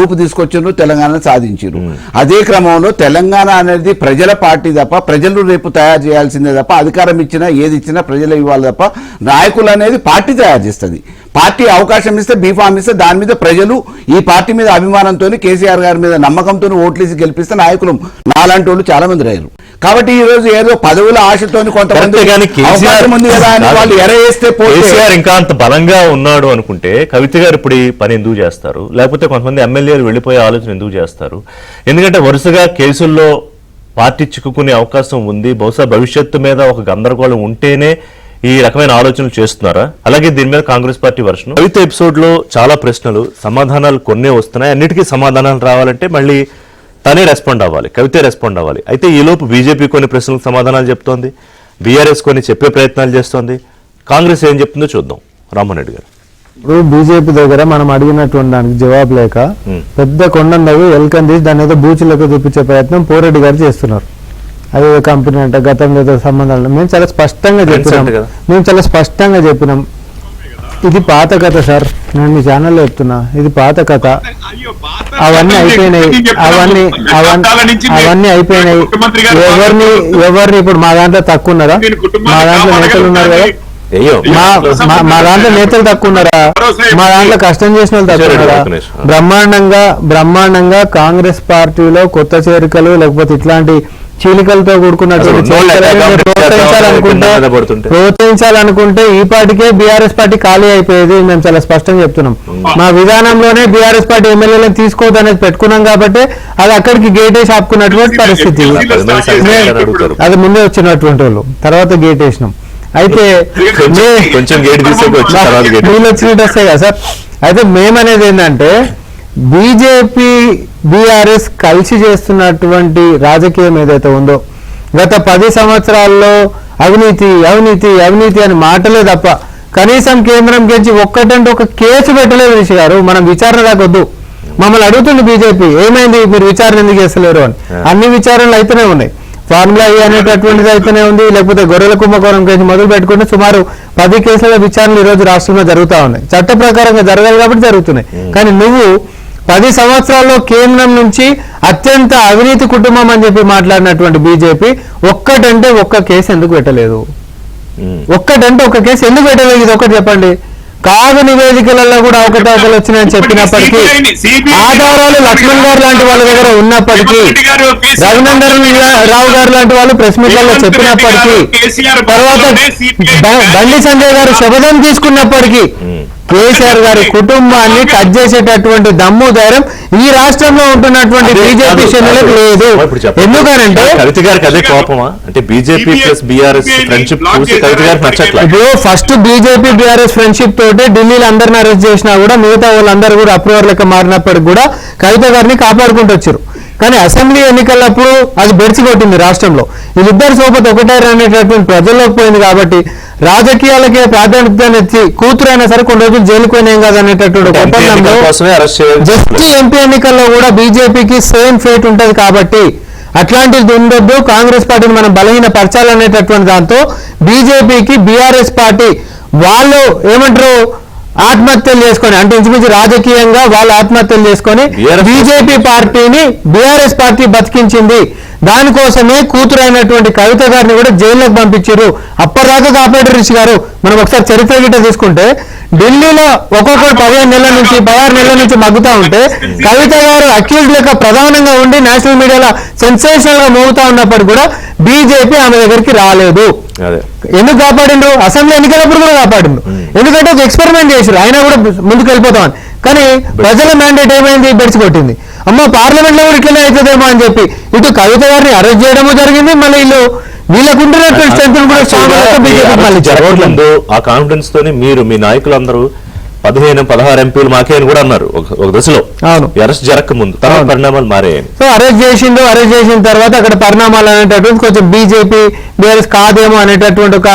ఊపు తీసుకొచ్చారు, తెలంగాణ సాధించారు. అదే క్రమంలో తెలంగాణ అనేది ప్రజల పార్టీ తప్ప, ప్రజలు రేపు తయారు చేయాల్సిందే తప్ప, అధికారం ఇచ్చినా ఏది ఇచ్చినా ప్రజలు ఇవ్వాలి తప్ప, నాయకులు అనేది పార్టీ తయారు చేస్తుంది. పార్టీ అవకాశం ఇస్తే, బీఫామ్ ఇస్తే దాని మీద ప్రజలు ఈ పార్టీ మీద అభిమానంతో, కేసీఆర్ గారి మీద నమ్మకంతో ఓట్లేసి గెలిపిస్తే నాయకులు నాలాంటి వాళ్ళు చాలా మంది రాయారు. కాబట్టి ఈ రోజు ఏదో పదవుల ఆశతో కొంతమంది వాళ్ళు ఎరేస్తే కేసీఆర్ ఇంకా అంత బలంగా ఉన్నాడు అనుకుంటే కవిత గారు ఇప్పుడు ఈ పని ఎందుకు చేస్తారు? లేకపోతే కొంతమంది ఎమ్మెల్యేలు వెళ్ళిపోయే ఆలోచన ఎందుకు చేస్తారు? ఎందుకంటే వరుసగా కేసుల్లో పార్టీ చిక్కుకునే అవకాశం ఉంది. బహుశా భవిష్యత్తు మీద ఒక గందరగోళం ఉంటేనే ఈ రకమైన ఆలోచనలు చేస్తున్నారా? అలాగే దీని మీద కాంగ్రెస్ పార్టీ వర్షన్. కవిత ఎపిసోడ్ లో చాలా ప్రశ్నలు, సమాధానాలు కొన్నే వస్తున్నాయి. అన్నిటికీ సమాధానాలు రావాలంటే మళ్ళీ తనే రెస్పాండ్ అవ్వాలి, కవితే రెస్పాండ్ అవ్వాలి. అయితే ఈలోపు బీజేపీ కొన్ని ప్రశ్నలకు సమాధానాలు చెప్తోంది, బీఆర్ఎస్ కొన్ని చెప్పే ప్రయత్నాలు చేస్తోంది. కాంగ్రెస్ ఏం చెప్తుందో చూద్దాం. రామ్మోహన్ రెడ్డి గారు, ఇప్పుడు బీజేపీ దగ్గర మనం అడిగినటువంటి దానికి జవాబు లేక పెద్ద కొండను ఎల్కన్ తీసి దాని ఏదో బూచులకు చూపించే ప్రయత్నం పోరెడ్డి గారు చేస్తున్నారు. అదే కంపెనీ అంటే గతంలో ఏదో సంబంధాలు. మేము చాలా స్పష్టంగా చెప్పినాం ఇది పాత కథ సార్. నేను మీ ఛానల్లో చెప్తున్నా, ఇది పాత కథ. అవన్నీ అయిపోయినాయి. ఎవరిని ఇప్పుడు మా దాంట్లో తక్కువ ఉన్నారా? మా దాంట్లో నేతలు ఉన్నారు కదా, మా దాంట్లో నేతలు తక్కువ ఉన్నారా? మా దాంట్లో కష్టం చేసిన వాళ్ళు తక్కువ ఉన్నారా? బ్రహ్మాండంగా కాంగ్రెస్ పార్టీలో కొత్త చేరికలు లేకపోతే ఇట్లాంటి చీలికలతో కూడుకున్నటువంటి ప్రోత్సహించాలనుకుంటే ఈ పార్టీకే బీఆర్ఎస్ పార్టీ ఖాళీ అయిపోయేది. మేము చాలా స్పష్టంగా చెప్తున్నాం. మా విధానంలోనే బీఆర్ఎస్ పార్టీ ఎమ్మెల్యేలను తీసుకోవద్దనేది పెట్టుకున్నాం కాబట్టి అది అక్కడికి గేట్ వేసి ఆపుకున్నటువంటి పరిస్థితి. అది ముందే వచ్చినటువంటి వాళ్ళు, తర్వాత గేట్ వేసినాం. అయితే నీళ్ళు వచ్చినట్టు వస్తాయి కదా సార్. అయితే మేమనేది ఏంటంటే బీజేపీ బీఆర్ఎస్ కలిసి చేస్తున్నటువంటి రాజకీయం ఏదైతే ఉందో గత 10 సంవత్సరాల్లో అవినీతి అవినీతి అవినీతి అని మాటలే తప్ప కనీసం కేంద్రం గెలిచి ఒక్కటంటే ఒక కేసు పెట్టలేదు రిషి గారు. మనం విచారణ దాకొద్దు. మమ్మల్ని అడుగుతుంది బీజేపీ, ఏమైంది మీరు విచారణ ఎందుకు చేస్తలేరు అని. అన్ని విచారణలు అయితేనే ఉన్నాయి. ఫార్ములా ఈ అనేటటువంటిది అయితేనే ఉంది, లేకపోతే గొర్రెల కుంభకోణం కేసు మొదలు పెట్టుకుంటే సుమారు 10 కేసుల విచారణలు ఈ రోజు రాష్ట్రంలో జరుగుతూ ఉన్నాయి. చట్ట ప్రకారంగా జరగాలి కాబట్టి జరుగుతున్నాయి. కానీ నువ్వు 10 సంవత్సరాల్లో కేంద్రం నుంచి అత్యంత అవినీతి కుటుంబం అని చెప్పి మాట్లాడినటువంటి బీజేపీ ఒక్కటంటే ఒక్క కేసు ఎందుకు పెట్టలేదు? ఒక్కటంటే ఒక్క కేసు ఎందుకు పెట్టలేదు? ఇది ఒకటి చెప్పండి. కాగు నివేదికలలో కూడా అవకతవకలు వచ్చినాయని చెప్పినప్పటికీ, ఆధారాలు లక్ష్మణ్ గారు లాంటి వాళ్ళ దగ్గర ఉన్నప్పటికీ, రఘునందన్ రావు గారు లాంటి వాళ్ళు ప్రెస్ మీట్లలో చెప్పినప్పటికీ, తర్వాత బండి సంజయ్ గారు శపథం తీసుకున్నప్పటికీ కేసీఆర్ గారి కుటుంబాన్ని టచ్ చేసేటటువంటి దమ్ము ధైర్యం ఈ రాష్ట్రంలో ఉంటున్నటువంటి బీజేపీ శ్రేణులకు లేదు. ఎందుకనంటే కవిత గారికి అదే కోపమా? అంటే బీజేపీ ప్లస్ బీఆర్ఎస్ ఫ్రెండ్షిప్ చూసి కవిత గారికి నచ్చట్లేదు. ఇప్పుడు ఫస్ట్ బీజేపీ బీఆర్ఎస్ ఫ్రెండ్షిప్ తోటి ఢిల్లీలో అందరిని అరెస్ట్ చేసినా కూడా మిగతా వాళ్ళందరూ కూడా అప్రూవర్ లెక్క మారినప్పటికి కూడా కవిత గారిని కాపాడుకుంటూ వచ్చారు. కానీ అసెంబ్లీ ఎన్నికలప్పుడు అది బెడిచి కొట్టింది రాష్ట్రంలో. వీళ్ళిద్దరు సోపతి ఒకటే అనేటటువంటి ప్రజల్లోకి పోయింది. కాబట్టి రాజకీయాలకే ప్రాధాన్యతనిచ్చి కూతురైనా సరే కొన్ని రోజులు జైలుకు పోయినాం కదా అనేటటువంటి ఒప్పందంలో జస్ట్ ఎంపీ ఎన్నికల్లో కూడా బీజేపీకి సేమ్ ఫేట్ ఉంటది. కాబట్టి అట్లాంటిది ఉండొద్దు, కాంగ్రెస్ పార్టీని మనం బలహీనపరచాలనేటటువంటి దాంతో బీజేపీకి బీఆర్ఎస్ పార్టీ వాళ్ళు ఏమంటారు ఆత్మహత్యలు చేసుకొని, అంటే ఇంచుమించు రాజకీయంగా వాళ్ళు ఆత్మహత్యలు చేసుకొని బీజేపీ పార్టీని బీఆర్ఎస్ పార్టీ బతికించింది. దానికోసమే కూతురైనటువంటి కవిత గారిని కూడా జైల్లోకి పంపించారు. అప్పటిదాకా కాపాడు రిషి గారు. మనం ఒకసారి చరిత్ర గిట్ట తీసుకుంటే ఢిల్లీలో ఒక్కొక్కరు 15 నెలల నుంచి 16 నెలల నుంచి మగ్గుతా ఉంటే కవిత గారు అక్యూజ్ లెక్క ప్రధానంగా ఉండి నేషనల్ మీడియాలో సెన్సేషనల్ గా మోగుతా ఉన్నప్పటికీ కూడా బీజేపీ ఆమె దగ్గరికి రాలేదు. ఎందుకు కాపాడిండు? అసెంబ్లీ ఎన్నికలప్పుడు కూడా కాపాడిండు. ఎందుకంటే ఒక ఎక్స్పెరిమెంట్ చేశారు, అయినా కూడా ముందుకు వెళ్ళిపోతామని. కానీ ప్రజల మ్యాండేట్ ఏమైంది? బెడిచికొట్టింది. అమ్మ పార్లమెంట్ లో కూడా ఇట్లనే అవుతుందేమో అని చెప్పి ఇటు కవిత గారిని అరెస్ట్ చేయడము జరిగింది. మళ్ళీ వీళ్ళకు ఉంటున్నటువంటి స్ట్రెంత్ కూడా స్ట్రాంగ్. ఆ కాన్ఫిడెన్స్ తోని మీరు మీ నాయకులందరూ 15-16 ఎంపీలు మాకే అని కూడా అన్నారు ఒక దశలో. అవును, అరెస్ట్ జరగక ముందు. తర్వాత పరిణామాలు మారాయని. సో అరెస్ట్ చేసిన తర్వాత అక్కడ పరిణామాలు అనేటటువంటి కొంచెం బీజేపీ బీఆర్ఎస్ కాదేమో అనేటటువంటి ఒక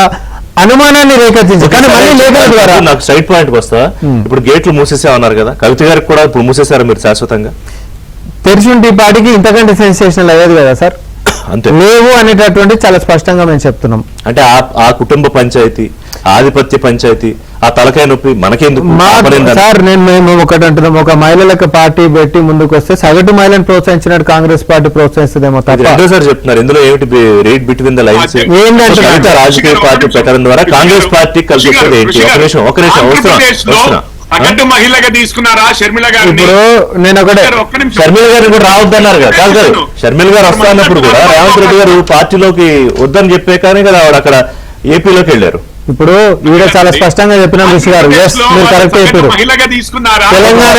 అనుమానాన్ని రేకెత్తించారు. కానీ మళ్ళీ లేఖల ద్వారా నాకు సైడ్ పాయింట్ వస్తా. ఇప్పుడు గేట్లు మూసేసామన్నారు కదా, కవిత గారికి కూడా ఇప్పుడు మూసేశారు మీరు శాశ్వతంగా? తెరిచుంటి పార్టీకి ఇంతకంటే సెన్సేషనల్ అయ్యేది కదా సార్. అంతే లేవు అనేటటువంటి చాలా స్పష్టంగా మేము చెప్తున్నాం. అంటే ఆ కుటుంబ పంచాయతీ, ఆధిపత్య పంచాయతీ, ఆ తలకాయ నొప్పి మనకేందుకు సార్? మేము ఒకటి అంటున్నాం, ఒక మహిళలకు పార్టీ పెట్టి ముందుకు వస్తే సగటు మహిళను ప్రోత్సహించినట్టు కాంగ్రెస్ పార్టీ ప్రోత్సహిస్తుందేమో తప్ప. రెండోసారి చెప్తున్నారు. ఇందులో ఏమిటి రేట్ బిట్వీన్ ద లైన్స్? ఏంటంటే రాజకీయ పార్టీ పెట్టడం ద్వారా కాంగ్రెస్ పార్టీ కలిసి వచ్చేది ఏంటి? ఒక నిమిషం వస్తున్నా. మహిళగా తీసుకున్నారా షర్మిల గారు? ఇప్పుడు నేను ఒకటే, షర్మిల గారిని కూడా రావద్దన్నారు కదా. కాదు కాదు, షర్మిల గారు వస్తున్నప్పుడు కూడా రేవంత్ రెడ్డి గారు పార్టీలోకి వద్దని చెప్పే కానీ కదా ఆవిడ అక్కడ ఏపీలోకి వెళ్ళారు. ఇప్పుడు ఈవిడ చాలా స్పష్టంగా చెప్పిన ఋషి గారు, మీరు కరెక్ట్ చెప్పారు. తెలంగాణ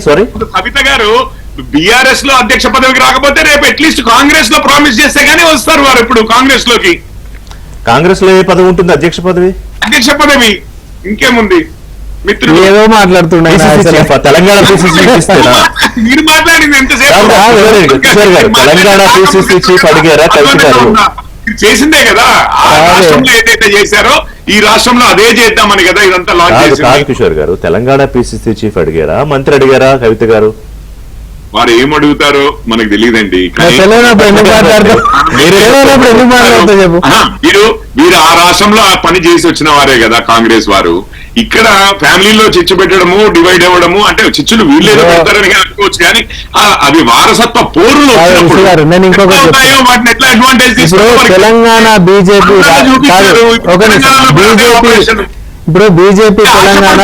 సారీ కవిత గారు బీఆర్ఎస్ లో అధ్యక్ష పదవికి రాకపోతే రేపు అట్లీస్ట్ కాంగ్రెస్ లో ప్రామిస్ చేస్తే గానీ వస్తారు వారు. ఇప్పుడు కాంగ్రెస్ లోకి, కాంగ్రెస్ లో ఏ పదవి ఉంటుంది? అధ్యక్ష పదవి. అధ్యక్ష పదవి ఇంకేముంది మిత్రులు? ఏదో మాట్లాడుతున్నాయి. తెలంగాణ మీరు మాట్లాడింది ఎంతసేపు? తెలంగాణ పిసిసి చీఫ్ అడిగారా కవిత గారు? చేసిందే కదా, ఆ రాష్ట్రంలో ఏదైతే చేశారో ఈ రాష్ట్రంలో అదే చేద్దామని కదా ఇదంతా లాంచ్ చేసింది. కిషోర్ గారు, తెలంగాణ పిసిసి చీఫ్ అడిగారా, మంత్రి అడిగారా కవిత గారు? వారు ఏం అడుగుతారో మనకు తెలియదండి. వీరు ఆ రాష్ట్రంలో ఆ పని చేసి వచ్చిన వారే కదా కాంగ్రెస్ వారు. ఇక్కడ ఫ్యామిలీలో చిచ్చు పెట్టడము, డివైడ్ అవ్వడము, అంటే చిచ్చులు వీళ్ళు ఏదో పెడతారని అనుకోవచ్చు. కానీ అవి వారసత్వ పోరులు వాటిని ఎట్లా అడ్వాంటేజ్ తీసుకోవాలి? తెలంగాణ బీజేపీ ఇప్పుడు బీజేపీ తెలంగాణ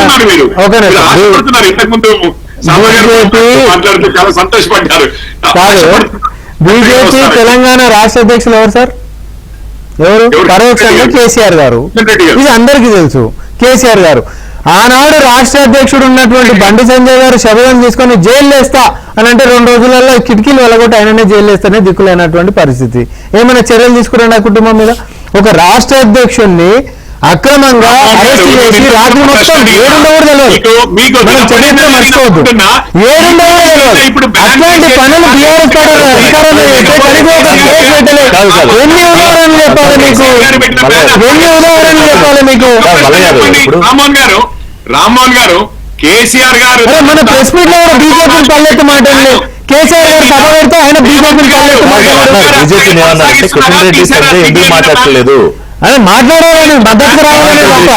ఇంతకుముందు మాట్లాడుతూ చాలా సంతోషపడ్డారు. బీజేపీ తెలంగాణ రాష్ట్ర అధ్యక్షులు ఎవరు సార్? ఎవరు? పరోక్షంగా కేసీఆర్ గారు. ఇది అందరికీ తెలుసు. కేసీఆర్ గారు ఆనాడు రాష్ట్ర అధ్యక్షుడు ఉన్నటువంటి బండి సంజయ్ గారు శబదం తీసుకొని జైలు వేస్తా అని అంటే 2 రోజులలో కిటికీలు వెళ్ళగొట్టి ఆయననే జైలు వేస్తానే దిక్కులేనటువంటి పరిస్థితి. ఏమైనా చర్యలు తీసుకురండి ఆ కుటుంబం మీద? ఒక రాష్ట్ర అధ్యక్షుడిని అక్రమంగా అరెస్ట్ చేసి రాత్రి మొత్తం ఏడుండో కూడా తెలియదు. మనం చరిత్ర మర్చిపోవద్దు. ఏడుండో కూడా తెలియదు. అట్లాంటి పనులు బీఆర్ఎస్ పార్టీ అధికారంలో చేస్తే కనీసం ఒక కేసు పెట్టలేదు. ఎన్ని ఉదాహరణలు చెప్పాలి మీకు? ఎన్ని ఉదాహరణలు చెప్పాలి మీకు? రామ్మోహన్ గారు కేసీఆర్ గారు మన ప్రెస్ మీట్ లో కూడా బీజేపీ పల్లెత్తు మాట్లాడలేదు. కేసీఆర్ గారు సభ పెడితే ఆయన బీజేపీ పల్లెత్తు మాట్లాడారు. బీజేపీ కిషన్ రెడ్డి ఎందుకు మాట్లాడలేదు? అని మాట్లాడాలని మద్దతుగా రావాలనే తప్ప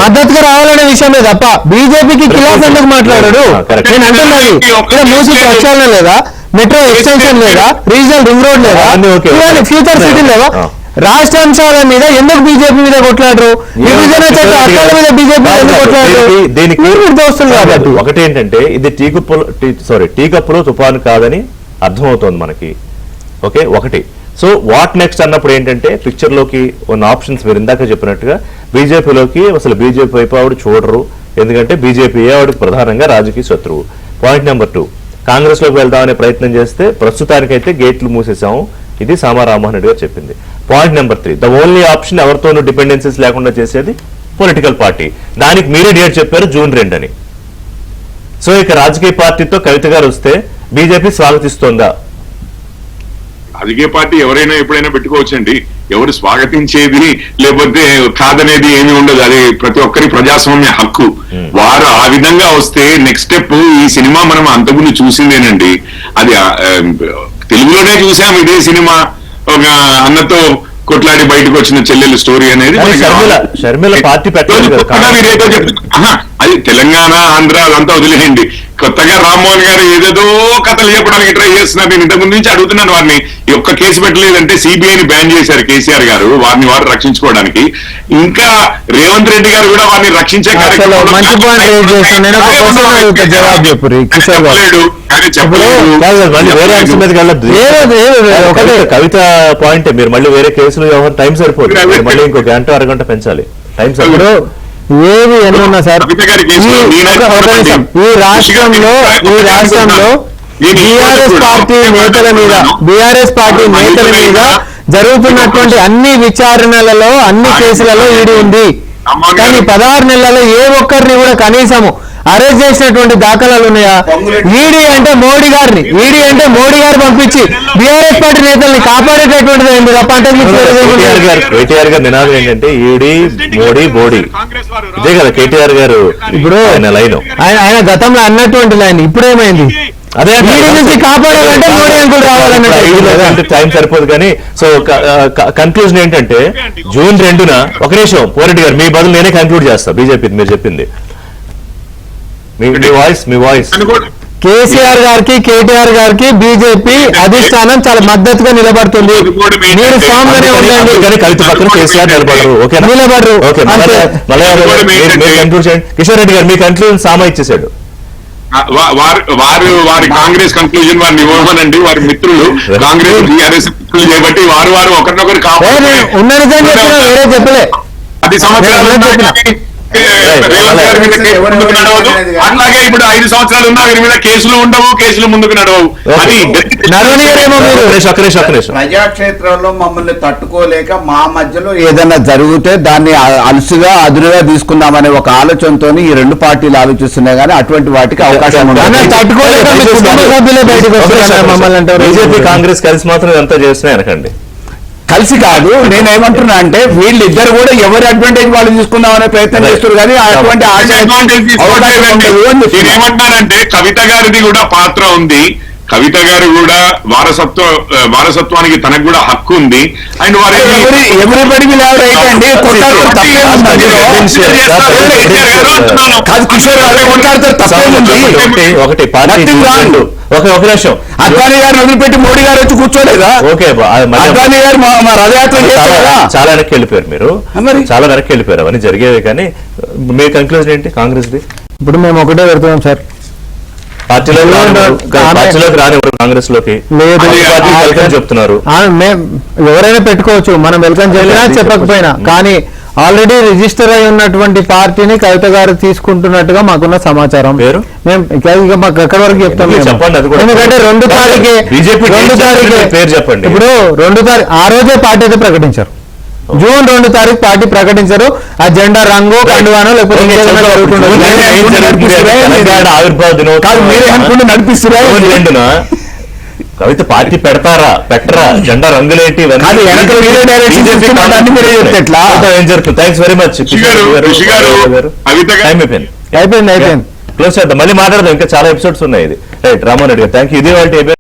మద్దతుగా రావాలనే విషయమే తప్ప బీజేపీకి ఖిలాఫ్ ఎందుకు మాట్లాడాడు? నేను అంటున్నది ఇక్కడ మూసి ప్రక్షాళన లేదా, మెట్రో ఎక్స్టెన్షన్ లేదా, రీజనల్ రింగ్ రోడ్ లేదా, ఫ్యూచర్ సిటీ లేదా, రాష్ట్ర అంశాల మీద ఎందుకు బీజేపీ మీద కొట్లాడరు? విభజన చట్ట అర్థాల మీద బీజేపీ ఎందుకు కొట్లాడరు? దీనికి దోస్తులు కాబట్టి ఒకటి ఏంటంటే ఇది టీ కప్పులో తుఫాను కాదని అర్థమవుతోంది మనకి. ఓకే, ఒకటి. సో వాట్ నెక్స్ట్ అన్నప్పుడు ఏంటంటే పిక్చర్ లోకి ఉన్న ఆప్షన్స్ మీరు ఇందాక చెప్పినట్టుగా బీజేపీలోకి అసలు బీజేపీ వైపు ఆవిడ చూడరు, ఎందుకంటే బీజేపీ ఆవిడ ప్రధానంగా రాజకీయ శత్రువు. పాయింట్ నెంబర్ 2, కాంగ్రెస్ లోకి వెళ్దామనే ప్రయత్నం చేస్తే ప్రస్తుతానికైతే గేట్లు మూసేసాము, ఇది సామా రామ్మోహన్ రెడ్డి గారు చెప్పింది. Point number 3, the only option ఎవరితోనూ డిపెండెన్సీస్ లేకుండా చేసేది పొలిటికల్ పార్టీ. దానికి మీరే డేట్ చెప్పారు June 2 అని. సో ఇక రాజకీయ పార్టీతో కవిత గారు వస్తే బీజేపీ స్వాగతిస్తోందా? రాజకీయ పార్టీ ఎవరైనా ఎప్పుడైనా పెట్టుకోవచ్చండి. ఎవరు స్వాగతించేది లేకపోతే కాదనేది ఏమి ఉండదు. అది ప్రతి ఒక్కరి ప్రజాస్వామ్య హక్కు. వారు ఆ విధంగా వస్తే నెక్స్ట్ స్టెప్, ఈ సినిమా మనం అంతకుముందు చూసిందేనండి. అది తెలుగులోనే చూసాం. ఇదే సినిమా ఒక అన్నతో కొట్లాడి బయటకు వచ్చిన చెల్లెలు స్టోరీ అనేది షర్మిల పార్టీ అది తెలంగాణ, ఆంధ్ర అదంతా వదిలేయండి. కొత్తగా రామ్మోహన్ గారు ఏదేదో కథలు చెప్పడానికి ట్రై చేస్తున్నారు. నేను ఇంతకుముందు నుంచి అడుగుతున్నాను వారిని. ఈ ఒక్క కేసు పెట్టలేదంటే సిబిఐని బ్యాన్ చేశారు కేసీఆర్ గారు, వారిని వారు రక్షించుకోవడానికి. ఇంకా రేవంత్ రెడ్డి గారు కూడా వారిని రక్షించే కవిత పాయింట్. మీరు మళ్ళీ వేరే కేసులు టైం సరిపోదు, మళ్ళీ ఇంకో గంట అరగంట పెంచాలి టైం సరిపోదు. ఏది ఎన్నున్నా సార్ ఈ రాష్ట్రంలో బీఆర్ఎస్ పార్టీ నేతల మీద జరుగుతున్నటువంటి అన్ని విచారణలలో, అన్ని కేసులలో ఈడీ ఉంది. కానీ 16 నెలలలో ఏ ఒక్కరిని కూడా కనీసము అరెస్ట్ చేసినటువంటి దాఖలాలు ఉన్నాయా? ఈడీ అంటే మోడీ గారు పంపించి బీఆర్ఎస్ పార్టీ నేతల్ని కాపాడేటటువంటిది ఏంటి తప్ప అంటే కేటీఆర్ గారు నినాదం ఏంటంటే ఈడీ మోడీ బోడీ, ఇదే కదా కేటీఆర్ గారు ఇప్పుడు లైన్. ఆయన గతంలో అన్నటువంటి లైన్ ఇప్పుడేమైంది? అదే నుంచి కాపాడాలంటే మోడీ అంకులు రావాలన్నట్టు టైం సరిపోదు. కానీ సో కన్క్లూజన్ ఏంటంటే June 2న ఒక నిమిషం పోరెడ్డి గారు మీ బదులు నేనే కన్క్లూడ్ చేస్తా. బీజేపీ మీరు చెప్పింది మీ వాయిస్ కేసీఆర్ గారికి, కేటీఆర్ గారికి బీజేపీ అధిష్టానం చాలా మద్దతుగా నిలబడుతుంది. మీరు ఫామ్ గానే ఉండండి. కానీ కవిత పక్కన కేసీఆర్ నిలబడరు. నిలబడరు. కిషన్ రెడ్డి గారు మీ కన్క్లూజన్ సామా ఇచ్చేసాడు. వారి కాంగ్రెస్ కన్క్లూజన్ వారిని ఇవ్వమనండి. వారి మిత్రులు కాంగ్రెస్ టీఆర్ఎస్ మిత్రులు చేయబట్టి వారు ఒకరినొకరు కావాలి. ఉన్నది వేరే చెప్పలే. 10 సంవత్సరాలు అట్లాగే ఇప్పుడు 5 సంవత్సరాలు ఉన్నా వీరి మీద కేసులు ఉండవు, కేసులు ముందుకు నడవవు. ప్రజాక్షేత్రంలో మమ్మల్ని తట్టుకోలేక మా మధ్యలో ఏదైనా జరిగితే దాన్ని అలుసుగా అదునుగా తీసుకుందామనే ఒక ఆలోచనతో ఈ రెండు పార్టీలు ఆలోచిస్తున్నాయి. కానీ అటువంటి వాటికి అవకాశం బీజేపీ కాంగ్రెస్ కలిసి మాత్రం ఎంత చేస్తున్నాయి అనకండి. కలిసి కాదు, నేనేమంటున్నా అంటే వీళ్ళిద్దరు కూడా ఎవరి అడ్వాంటేజ్ వాళ్ళు తీసుకుందామనే ప్రయత్నం చేస్తారు. కానీ అటువంటి నేనేమంటానంటే కవిత గారిది కూడా పాత్ర ఉంది. కవిత గారు కూడా వారసత్వానికి తనకు కూడా హక్కు ఉంది. అండ్ వారు ఎవరిబడికి ఒక నిమిషం అద్వానీ గారిని వదిలిపెట్టి మోడీ గారు వచ్చి కూర్చోలేదా? ఓకే, అద్వానీ గారు రథయాత్ర చాలా వెనక్కి వెళ్ళిపోయారు. మీరు చాలా వెనక్కి వెళ్ళిపోయారు. అవన్నీ జరిగేవి. కానీ మీ కన్క్లూజన్ ఏంటి కాంగ్రెస్ ది? ఇప్పుడు మేము ఒకటే పెడుతున్నాం సార్, పార్టీలోకి రానివ్వరు, కాంగ్రెస్ లోకి లేదు చెప్తున్నారు. ఎవరైనా పెట్టుకోవచ్చు, మనం వెల్కమ్ చెప్పినా చెప్పకపోయినా. కానీ ఆల్రెడీ రిజిస్టర్ అయి ఉన్నటువంటి పార్టీని కవిత గారు తీసుకుంటున్నట్టుగా మాకున్న సమాచారం. మేము ఎక్కడి వరకు చెప్తాం చెప్పండి. ఎందుకంటే 2 తారీఖే బీజేపీ పేరు చెప్పండి. ఇప్పుడు 2 తారీఖు ఆ రోజే పార్టీ అయితే ప్రకటించారు. జూన్ 2 తారీఖు పార్టీ ప్రకటించారు. ఆ జెండా రంగు కండువానో లేకపోతే ఇంకేదైనా జరుగుతుండొచ్చు. తెలంగాణ ఆవిర్భావ దినోత్సవం నడిపిస్తున్నా జూన్ 2న కవిత పార్టీ పెడతారా పెట్టరా జెండా రంగులేంటి ఇవన్నీ కాదు, వెనక మీరే direction ఇస్తున్నారు, అన్ని మీరే చెప్తే ఎట్లా? ఏం జరుగుతుంది? థ్యాంక్స్ వెరీ మచ్ ఋషి గారు, కవిత గారు. టైం అయిపోయింది అయిపోయింది క్లోజ్ చేద్దాం, మళ్ళీ మాట్లాడదాం, ఇంకా చాలా ఎపిసోడ్స్ ఉన్నాయి. ఇది రైట్ రామారెడ్డి గారు, థ్యాంక్ యూ. ఇది వాళ్ళ